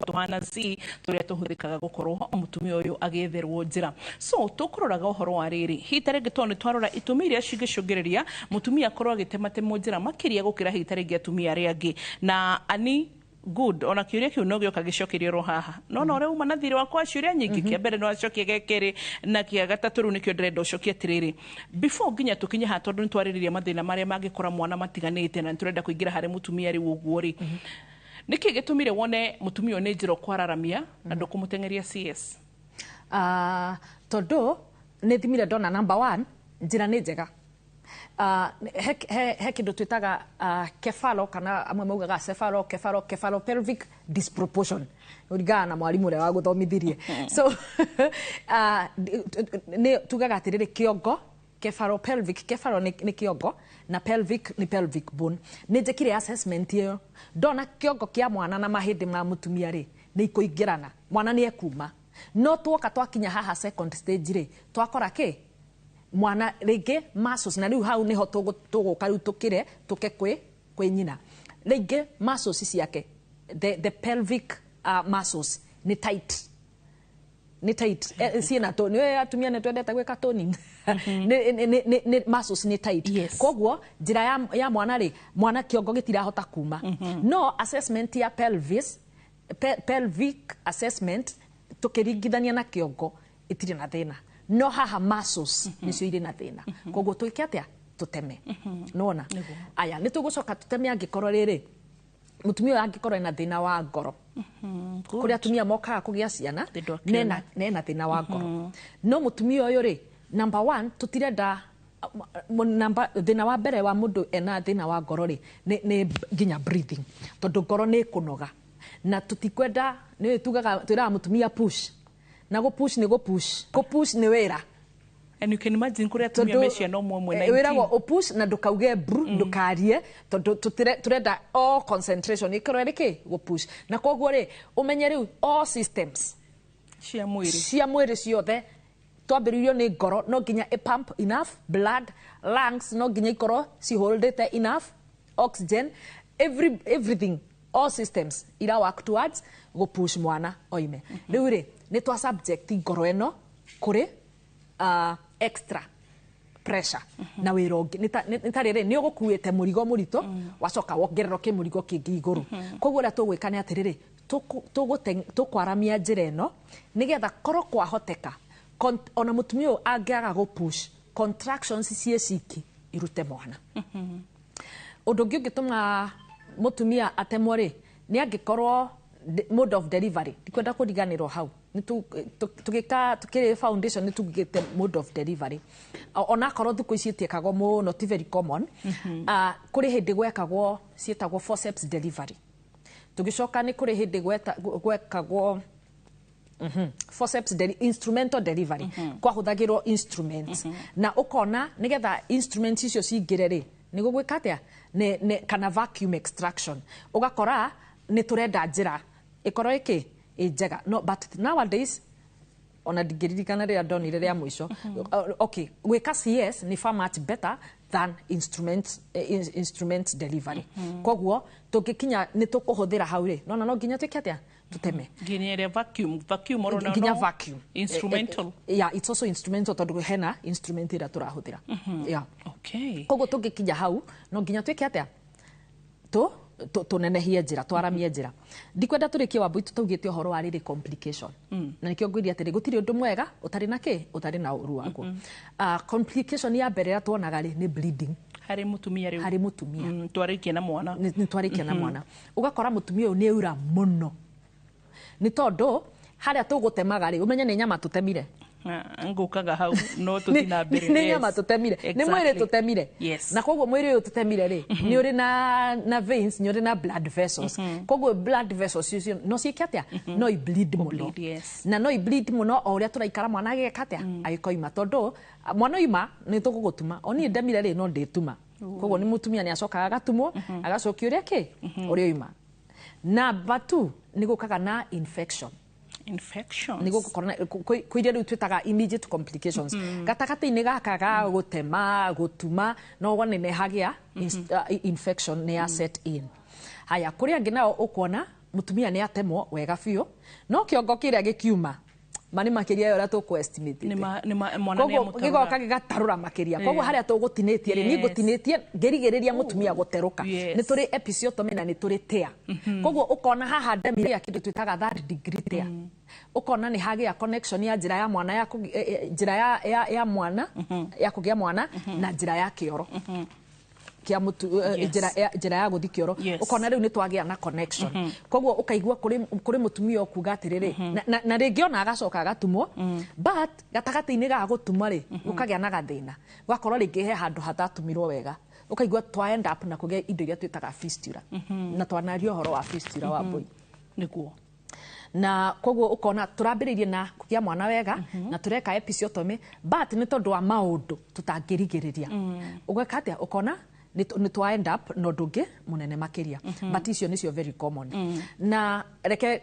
tuhana si turia tuhuthikaga gukorwo mutumia uyu agitherwo njira so tukuroraga uhoro wa riri hitarenge tone twarora itumi iria cigicungireria mutumia akorwo agitematemo njira makiria gukira hitarenge atumia ari angi na ani good ona kiuria kiu no gioka gicokerio ro haha no no reuma na thiri wakwa ciuria nyingi kia mbere no acokie gekeri na kia gatatu ru nikio ndrenda ucokie tiriri before nginya tukinye ha tondu ntwaririria mathina maria mangikora mwana matiganite na turenda kuingira hari mutumia ri uguo ri niki gitumire wone mutumia ne njiro kwararamia na ndukumutengeria CS tondu ne thimire ndona number 1 njira ni njega he kindu twitaga kefalo kana amwe maugaga cephalo pelvic disproportion urigana na mwalimu uria wa guthomithirie so ne tugaga atiriri kiongo cephalo ni kiongo na pelvic ni pelvic bone ne njekire assessment iyo ndona kiongo kia mwana na mahindi ma mutumia ri ni ikuingirana mwana ni ekuma no twoka twakinya haha second stage ri twakora ki mwana rege muscles na riu hau niho tuguka riu tukire tuke kwi nyina rege muscles ciake the pelvic muscles ni tight sina to ni atumia ne twendeta gweka toning ni muscles ni tight koguo njira ya mwana ri mwana kiongo gitirahota kuma no assessment ya pelvic assessment tukiringithania na kiongo itiri na thina no haha muscles nicio iri na thina koguo twike atia tuteme nona aya nitugucoka tuteme angikorwo riri mutumia angikorwo na thina wa ngoro kuri atumia mokaga kugia ciana nena thina wa ngoro no mutumia uyu ri number 1 tutirenda thina wa mbere wa mundu ena thina wa ngoro ri ni nginya breathing tondu ngoro ni kunoga na tutikwenda ni tugaga twira mutumia push na go push ni wera and you can imagine kuria tumia meshia no mwe 19 wera go push na ndukauge ndukarie tondu turenda all concentration ikoro riki go push na koguo ri umenye riu all systems cia mwiri ciothe twambiririo ni ngoro no nginya pump enough blood lungs no nginya ikoro ci holdete enough oxygen everything all systems ira work towards go push mwana oime riu ri ni twa subject ngoro eno kuri extra pressure na wirongi nitarire ni ugukuite murigo murito wacoka wongerero ki murigo kingi iguru koguo ria tugwika ni atiriri tukwaramia njira eno nigetha koro kwa hoteka ona mutumia angiaga go push contractions cie ciki irute mwana undu ngi ungituma mutumia atemwo ri ni angikorwo mode of delivery ndikwenda kuriganirwo hau tukiri foundation ni tugite mode of delivery ona korwo thuku ici tiekagwo mu not very common kuri hindi gwekagwo cietagwo forceps delivery tugicoka ni kuri hindi gwekagwo forceps instrumental delivery kwa huthagirwo instruments na ukona nigetha instruments icio cingire ri ni gugwika atia ne kana vacuum extraction ugakora ni turenda njira ikoro iki njega no but nowadays ona digirikana ria donire ria mwisho okay gwika CS ni far much better than instrument delivery koguo tugikinya ni tukuhuthira hau ri no nginya twike atia tuteme nginya vacuum orona nginya vacuum instrumental yeah, it's also instrumental tondu hena instrument ira turahuthira yeah. Okay, koguo tungikinya hau no nginya twike atia tunenehie njira twaramie njira ndikwenda turikie Wambui tutaugite uhoro wa riri complication na nikio ngwiria atiri gutiri undu mwega utari na utari na uru waguo complication ya mbere ya tuonaga ri ni bleeding hari mutumia riu twarikie na mwana ni twarikie na mwana ugakora mutumia uyu ni ura muno ni tondu haria tugutemaga ri umenya ni nyama tutemire ngukaga hau no tutina mbere ni nyama tutemire ni mwiri tutemire na koguo mwiri uyu tutemire ri ni uri na veins ni uri na blood vessels koguo blood vessels icio no ciikatia no i bleed muno na no i bleed muno o uria turaikara mwana agekatia agikoima tondu mwana ima ni tukugutuma oni ndemire ri no ndituma koguo ni mutumia ni acokaga agatumwo agacokio uria uria ima na batu ni gukaga na infections nigo kuiria riu twitaga immediate complications gatakati-ini gaka ga gutema gutuma no wanenehagia infection ne set in haya kuria nginao ukuona mutumia ni atemwo wega biu no kiongo kiria gikiuma mani makiria yora to estimate ni mwana ni mutarura gigoka gigatarura makiria koguo haria tugutinetie ri ni gutinetie ngirigiriria mutumia guteruka ni turi episiotomy na ni turi tear koguo ukona haha ndemire ya kindu twitaga third degree tear ukona ni hagia connection ya njira ya mwana njira ya mwana ya kugia mwana na njira ya kioro kia mutu njira ya guthi kioro ukona riu ni twagia na connection koguo ukaigua kuri mutumia okuga atiriri na ringi ona agacoka agatumwo but gatagati-ini ga gutuma ri ukagia na gathina gakorwo ringi he handu hatatumirwo wega ukaigua twa end up na kugia indo iria twitaga fistula na twanario horo wa fistula Wambui niguo na koguo ukona turambiririe na kugia mwana wega na tureka episiotomy but ni tondu wa maundu tutangirigiriria ugweka atia ukona ni twa end up no ndungi munene makiria but icio nicio very common na reke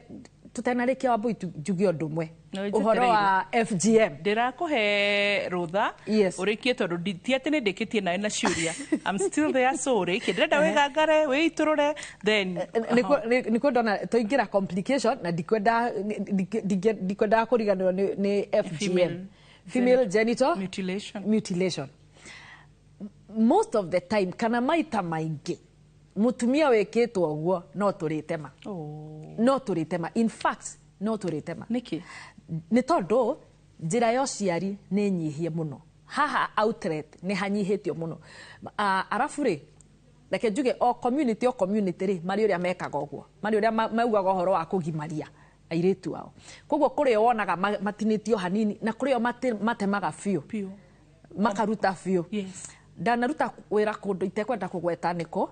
tutenarikia Wambui njugie undu mwe uhoro wa FGM ndirakuhe rutha urikie tondu nditiate ni ndikitie nawe na ciuria I'm still there sorry kindirenda wigangare wiiturure then niko ndona toingira complication na ndikwenda kuriganirwo ni FGM female genital mutilation most of the time kana maita maingi mutumia weketwo guo no turitema no turitema in fact no turitema niki ni tondu njira yo ciari ni nyihie muno haha outlet ni hanyihitio muno arafu ri reke njuge o community ri mari uria mekaga guo mari uria maugaga horo wa kugimaria airitu wao koguo kuri wonaga matinitio hanini na kuri o matemaga fiu makaruta fiu ndanaruta wira kundu itekwenda kugweta niko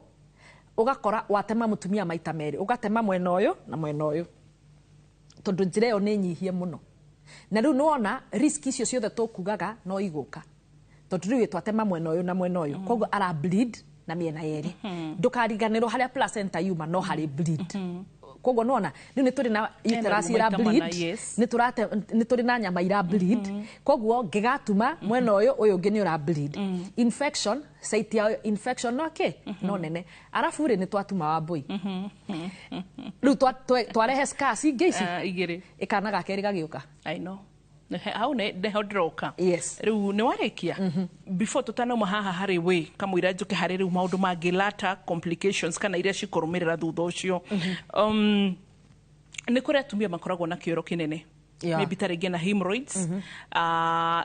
ugakora watema mutumia maita meri ugatema mwena uyu na mwena uyu tondu njira yo ni nyihie muno na riu nuona risk icio ciothe tukugaga no iguka tondu riu twatema mwena uyu na mwena uyu koguo ara bleed na miena yeri ndukariganirwo haria placenta yuma no hari bleed koguo nuona riu ni turi na uterus ira bleed ni turi na nyama ira bleed koguo ngigatuma mwena uyu ungi ni ura bleed infection site ya infection no no nene arafu ri ni twatuma Wambui riu twarehe scars ingeici igiri ikana gakeri gagiuka I know hau ne hodroka yes riu ni warikia before tutanauma haha hari we kamwira njuke hari riu maundu mangilata complications kana iria cikurumirira thutha ucio ni kuri atumia makoragwo na kioro kinene maybe taringi na hemorrhoids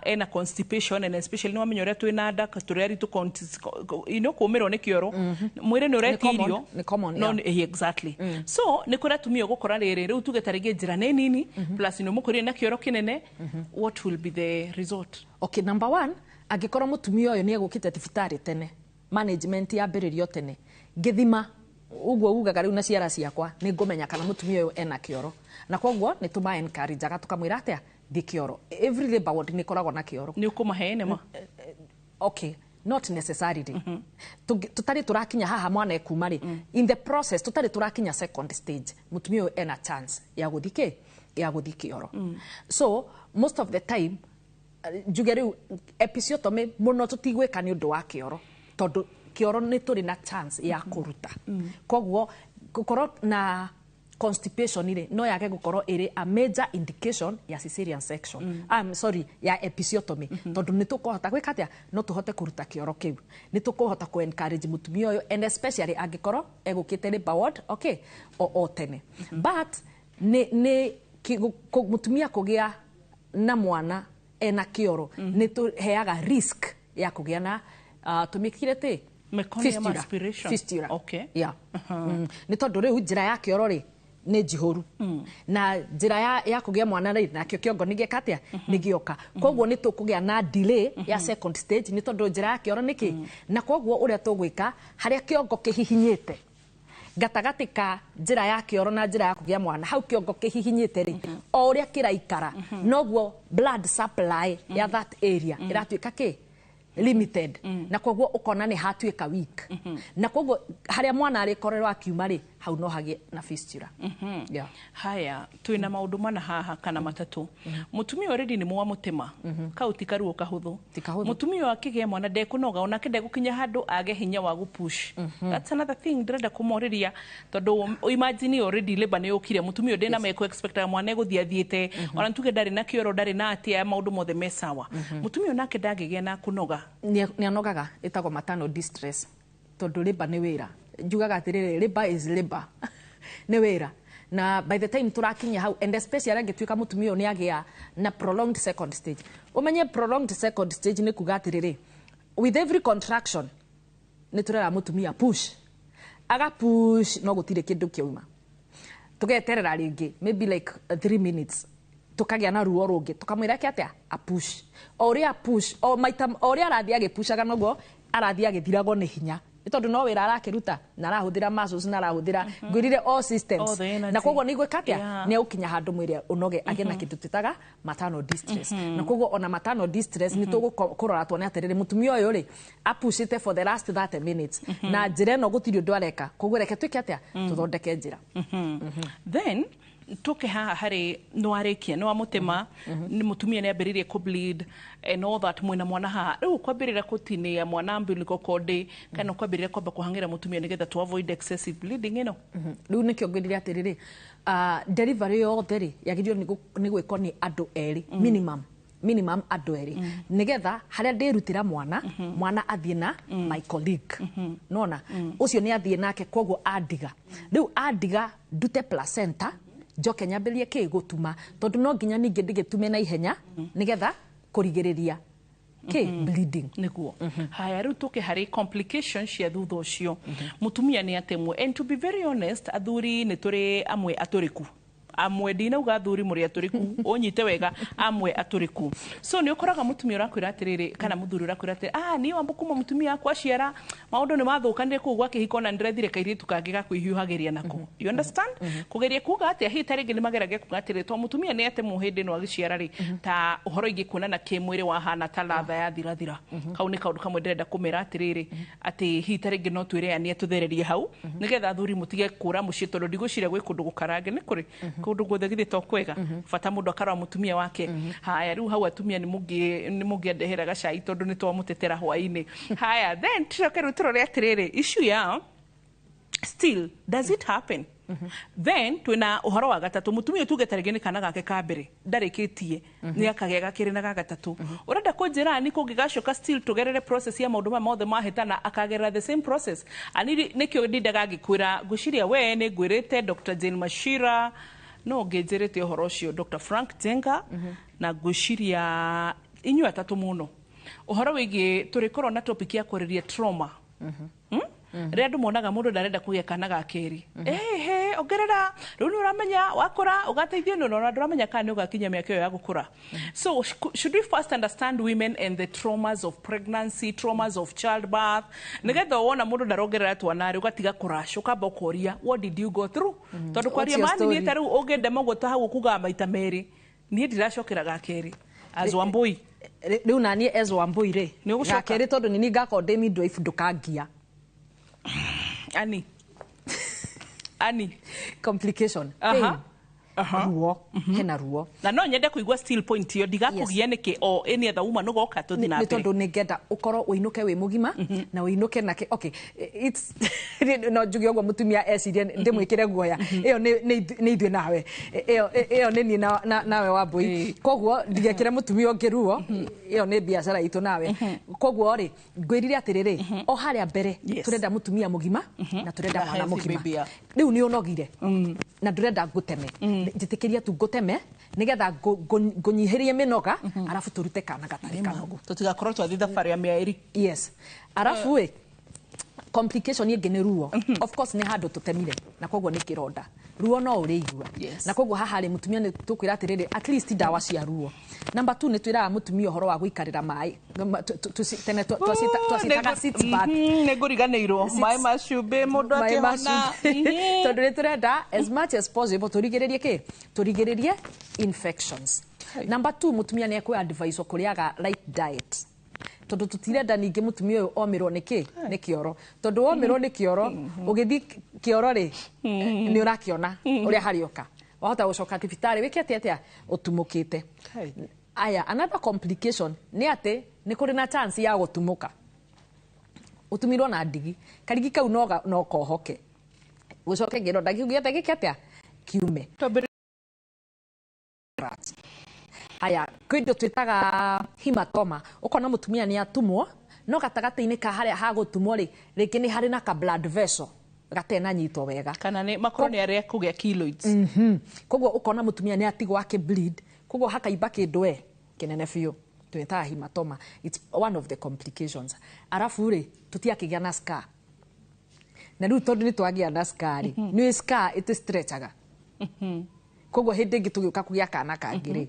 ena constipation and especially ni wamenya uria twina nda turiari tu kumirwo ni kioro mwire ni uretirio no exactly so ni kuri atumia gukora riri riu tuge taringi njira nini plus ni mukurie na kioro kinene what will be the result? Okay, number 1 angikorwo mutumia uyu ni egukite thibitari tene management ya mbiririo tene ngithima uguo ugaga riu na ciara ciakwa ni ngumenya kana mutumia uyu ena kioro na koguo ni tuma encourage aga tukamwira atia thi kioro every labor ward ni koragwo na kioro ni ukumahe nema okay not necessarily tutari turakinya haha mwana ekuma ri in the process tutari turakinya second stage mutumia uyu ena chance ya guthi kioro so most of the time njuge riu episiotomy muno tutigwika ni undu wa kioro tondu kioro ni turi na chance ya kuruta koguo gukorwo na constipation ile no yake gukorwo iri a major indication ya cesarean section ya episiotomy tondu ni tukuhota gwika atia no tuhote kuruta kioro kiu ni tukuhota ku encourage mutumia uyu and especially angikorwo egukite labor ward o tene but ni mutumia kugia na mwana ena kioro ni tuheaga risk ya kugia na tumikire ti meconium aspiration fistula okay yeah ni tondu riu njira ya kioro ri ni jihoru na njira ya kugia mwana ri na kiongo nigeka atia nigioka koguo ni tukugia na delay ya second stage ni tondu njira ya kioro niki na koguo uria tugwika haria kiongo kihihinyite gatagati ka njira ya kioro na njira ya kugia mwana hau kiongo kihihinyite ri o uria kiraikara noguo blood supply ya that area iratuika ki limited na koguo ukona ni hatuika weak na koguo haria mwana ari korerwa akiuma ri hau no hage na fistula yeah haya tuina maundu mana haha kana matatu mutumia already ni mwa mutema kauti karuo kahuthu mutumia akige mwana ndekunoga ona kende gukinya handu age hinya wa gupush that's another thing ndirenda kumoriria tondu imagine already labor ni ukire mutumia ndena meko expect mwana guthia thiete ona ntuge ndari na kioro ndari na atia maundu mothe mesawa mutumia nake ndagige na kunoga ni anogaga itago maternal distress tondu labor ni wira njugaga atiriri labor is labor ni wira na by the time turakinya hau and especially angituika mutumia ni agia na prolonged second stage umenye prolonged second stage ni kuga atiriri with every contraction ni turera mutumia push aga push no gutire kindu kiuma tugeterera ringi maybe like 3 minutes tukagia na ruo rungi tukamwira atia a push oria push o maita oria arathia agipushaga noguo arathia agithirago ni hinya tondu no wira arakiruta na arahuthira muscles na arahuthira ngwirire all systems na koguo ni gwika atia ni ukinya handu mwire unoge agena kindu tutaga maternal distress na koguo ona maternal distress ni tugukorora tuone atiriri mutumia uyu ri apushite for the last 30 minutes na njira no gutirio ndwareka koguo reke twike atia tuthondeke njira then tuke haha hari no arekia no amutema ni mutumia ni ambiririe ku bleed and all that mwena mwana haha riu kwambirira kutinia mwana umbilical cord kana kwambirira kwamba kuhangira mutumia nigetha to avoid excessive bleeding ino riu nikio ngwirire atiriri delivery yothe ri yagirio ni gwiko ni andu eri minimum andu eri nigetha haria ndirutira mwana athie na my colleague nona ucio ni athie nake koguo andiga riu andiga ndute placenta njoke nyambirie ki gutuma tondu no nginya ningi ndigitume na ihenya nigetha kurigiriria ki bleeding niguo haya riu tuke hari complications cia thutha ucio mutumia ni atemwe and to be very honest athuri ni turi amwe aturiku amwe ndinauga athuri muri aturiku unyite wega amwe aturiku so ni ukoraga mutumia urakwira atiriri kana muthuri urakwira atiriri ni wambukuma mutumia akwa ciara maundu ni mathukanire ku gwa kihiko na ndirethire kairitu kangi gakwihiuhagiria nako you understand kugeria kuga atia hi taringi ni magerage kuga atiriri to mutumia ni ate muhindi no agiciara ri ta uhoro ingi kuonana kimwiri wa hana ta latha ya thirathira kau ni kaundu kamwe ndirenda kumira atiriri ati hi taringi no twire ani atuthererie hau nigetha athuri mutige kura mucii tondu ndigucira gwi kundu gukarange ni kuri kundu guothe githie to kwega fata mundu akarwa mutumia wake haya riu hau atumia ni mugi ndehera gacai tondu ni twamutetera hwaini haya then tucoke turore atiriri issue ya still does it happen then twina uhoro wa gatatu mutumia tugetarege ni kana gake ka mbere ndarikitie ni akagega gakiri na gatatu urenda kunjira ni kungigacoka still tugerere process ya maundu mothe mahitana akagerera the same process ani nikio ndindaga gikwira guciria we ni ngwirite Dr. Jane Mashira no ngenjerete uhoro ucio Dr. Frank Jenga na guciria inyu atatu muno uhoro wigi turikorwo na topic ya kwariria trauma rendu monaga mundu ndarenda kugia kana gakeri ongerera riu ni uramenya wakora ugateithio no nduramenya kana ugakinya miaka yo ya gukura so should we first understand women and the traumas of pregnancy, traumas of childbirth nigetha wona mundu ndarongerera twanari ugatiga kurasha ukamba ukoria what did you go through tondu kwaria mani ni taru ugende maguta hagu kuga maita meri ni ndiracokera gakeri as Wambui riu nani as Wambui ri gakeri tondu ni ngako ndemi ndwifu ndukangia ani ani complication ruo hena ruo na no nyende kuigua still point yo ndigakugia niki o any other woman no goka tuthi na mbere tondu ningenda ukorwo uinuke wi mugima na uinuke nake okay it's no njugi ogwo mutumia esirie ndimwikire guoya iyo ni ithue nawe iyo ni ni nawe Wambui kogwo ndigekire mutumia ongeruo iyo ni biashara itu nawe kogwo ri ngwirire atiriri o haria mbere turenda mutumia mugima na turenda mwana mugima riu ni unogire na ndurenda nguteme njitikiria tu nguteme nigetha ngunyihirie minoga arafu turute kana gatari kanogu tutigakorwo twathi thabarĩ ya mĩeri yes arafu we complication yengi ni ruo of course ni handu tutemire na kogwo ni kironda ruo no urigua na kogwo haha ri mutumia ni tukwira atiriri at least dawa cia ruo number 2 ni twiraga mutumia uhoro wa guikarira mai tene twasitaga sit bath ne nguriganirwo mai macumbi mundu akihona tondu ni turenda as much as possible turigiririe infections number 2 mutumia ni ekwe advice kuriaga right diet tondu tutirenda ningi mutumia uyu omirwo niki ni kioro tondu omirwo ni kioro ugithi kioro ri ni urakiona uria harioka wahota gucoka thibitari wikete atia utumukite aya another complication ni ati ni kuri na chance ya gutumuka utumirwo na ndigi karigi kau no kohoke gucoke ngiro ndagi giete gikete kiume aya kwindo twitaga hematoma ukona mutumia ni atumwo no gatagata-ini ka haria ha gutumwo ri riki ni hari na ka blood vessel gatena nyito wega kana ni makoro ni aria kugia keloids kogwo ukona mutumia ni atigwa ke bleed kogwo hakaimba kindwe kinene biu twitaga hematoma it's one of the complications arafu ri tutiakigia na scar na riu tondu ni twagia na scar ni scar it stretchaga kogwo hindi ingi tugiuka kugia kana kangiri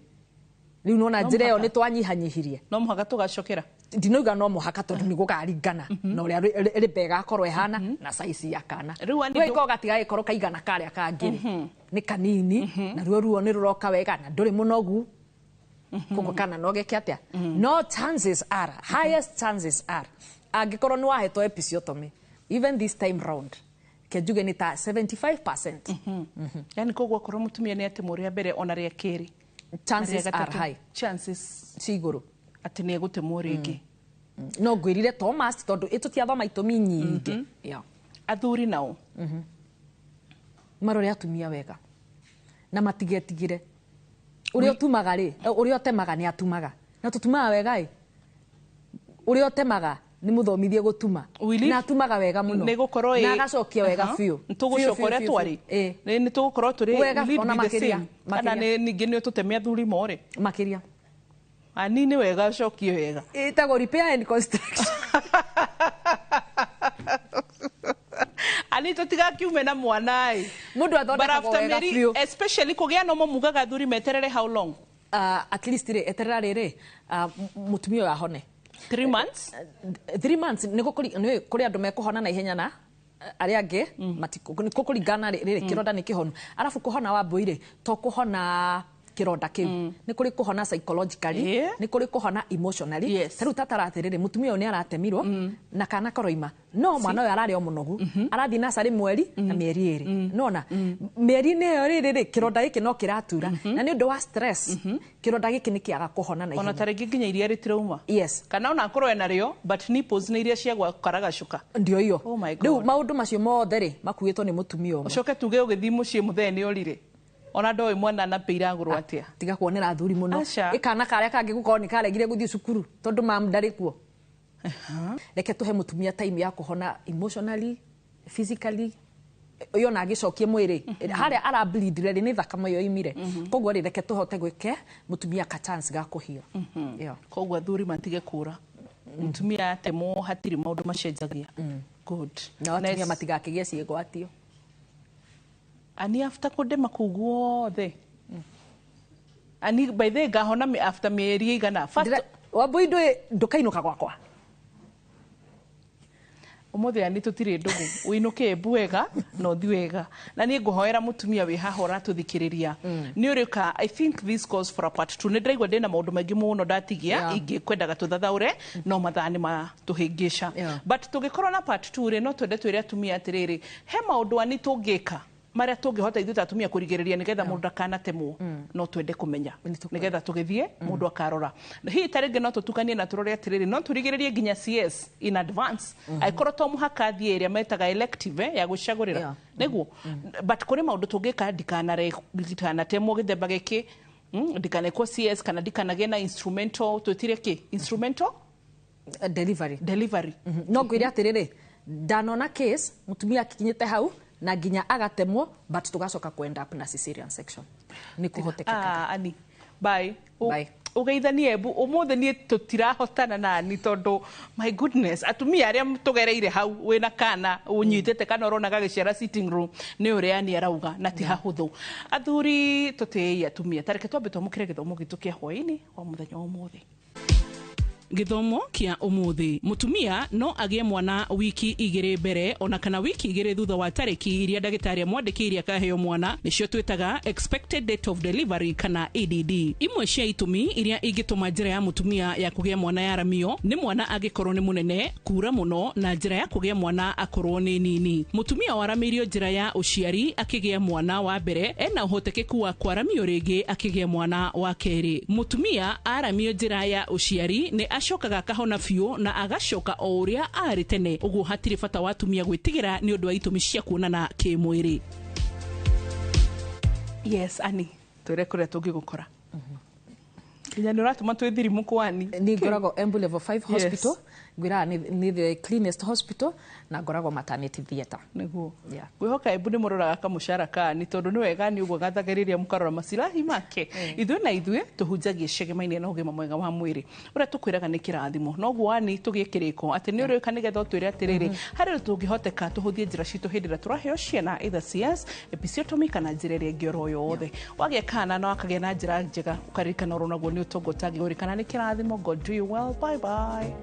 riu nona njira yo ni twanyihanyihirie no muhaka tugacokera ndinoiga no muhaka tondu ni gukaringana na uria ribega akorwo ehana na size ya kana riu iko gatiga ikorwo kaigana karia kangiri ni kanini na ruo ni ruroka wega na nduri munogu kogwo kana no geke atia no chances are highest chances are angikorwo ni wahetwo episiotomy even this time round kejuge ni ta 75%. Yani kogwo korwo mutumia ni ati muria mbere ona ria keri chances are high chances siguru ati ni gutemwo ringi no ngwirire Thomas tondu itutiathoma itumi nyingi athuri nao marore atumia wega na matigetigire uria tumaga ri uria temaga ni atumaga na tutumaga wega uria temaga ni muthomithie gutuma na atumaga wega muno na agacokia wega fiu ntugucokoria twari ni tugukorwo turi ona makiria kana ni ningi ni tutemia athuri more makiria ani ni wega acokio wega itago repair and construction ani tutigakiume na mwana mundu athondekagwo wega fiu especially kugia no mugaga athuri meterere how long at least ri eterera riri mutumia ya hone 3 months 3 months niko kuri andu mekuhona na ihenya na aria angi niko kuringana riri kironda ni kihonu arafu kuhona Wambui to kuhona kironda kiu ni kuri kuhona psychologically ni kuri kuhona emotionally taru tataratiriri mutumia ni aratemirwo na kana koroima no mwana uyu arari o munogu arathi na sari mweri na mieri iri nona mieri ne yo riri kironda giki no kiratura na ni undu wa stress kironda giki ni kiaga kuhona na ona taringi nginya iria ritrauma yes kana ona akorwo ena rio but nipples ni iria ciagwa karagashuka ndio iyo riu maundu macio mothe ri makuitwo ni mutumia umwe ucoke tuge ugithi mucii muthee ni orire ona ndoi mwana na peira ngurwa atia tiga kuonera athuri muno ikana karia kangi gukorwo ni karegire guthii cukuru tondu mamndari kuo reke tuhe mutumia time ya kuhona emotionally physically yo na gicokie mwiri haria ara bleed reri ni thakama yo imire kogwo ri reke tuhote gwike mutumia ka chance ga kuhio kogwo athuri matige kura mutumia atemo hatiri maundu macenjagia good na atumia matigakigie ciegwatio ani after kudema kuguothe ani by the gahona after mieri igana first Wambui ndukainuka gwakwa umuthi ani tutire ndugu uinuke buwega no thiwega na ni nguhoera mutumia wi hahora tuthikiriria ni urika I think this calls for a part 2 ni ndaigwa ndina maundu maingi muno ndatigia ingi kwendaga tuthathaure no mathani ma tuhingisha but tugikorwo na part 2 ri no twende twire atumia atiriri he maundu ani tungika maria tungihota ithu tatumia kurigereria nigetha mundu akanatemwo no twende kumenya nigetha tugithie mundu akarora hi taringe no tutukanie na turore atiriri no turigererie nginya CS in advance aikoro to muhaka thie area metaga elective ya gucagurira niguo but kuri maundu tungika ndikana temwo githemba giki ndikanekwo CS kana ndikanage na instrumental twitire ki instrumental delivery no ngwire atiriri ndanona case mutumia akinyite hau na nginya agatemwo but tugacoka kwenda up na cesarean section ni kuhotekeka ani bye ugeithanie bu umuthe nie tutirahotana nani tondu my goodness atumia aria tugereire hau wina kana unyitete kana urona gagiciara sitting room ni uriani arauga na ti hahuthu athuri tutei atumia tareke twambe twamukire githomo gitu kia hwaini wa muthenya umuthi githomo kia umuthi mutumia no agie mwana wiki igire mbere ona kana wiki igire thutha wa tariki iria ndagitari mwandikiria kaheo mwana nicio twitaga expected date of delivery kana EDD imwe cia itumi iria ingituma njira ya mutumia ya kugia mwana yaramio ni mwana agikorwo ni munene kura muno na njira ya kugia mwana akorwo ni nini mutumia waramirio njira ya uciari akigia mwana wa mbere ena uhotekeku wa kwaramio ringi akigia mwana wa keri mutumia aramio njira ya uciari ni acokaga kahona biũ na agacoka o uria ari tene uguo hatiri bata wa atumia gwitigira ni undu wa itumi cia kuonana kimwiri yes ani twire kuria tungigukora kinya ni uratuma twithirimu kwani ni ngorago Embu level 5 hospital gwira ni the cleanest hospital na ngorago maternity theater niguo gwihoka Embu ni muroraga kamushara ka ni tondu ni wega ni uguo gathagiriria mukarora masirahi make ithu na ithu tuhunjagie cegemaine na ugima mwega wa mwiri uria tukwiraga ni kirathimo no guani tugie kiriko ati ni uri kanigetha twire atiriri hari tungihoteka tuhuthie njira citu hindira turaheo ciana either CS episiotomy kana njira iria ngioro yothe wagia kana no akagia na njira njega ukaririkana uronaguo ni utongo tangi urikana ni kirathimo God do you well bye bye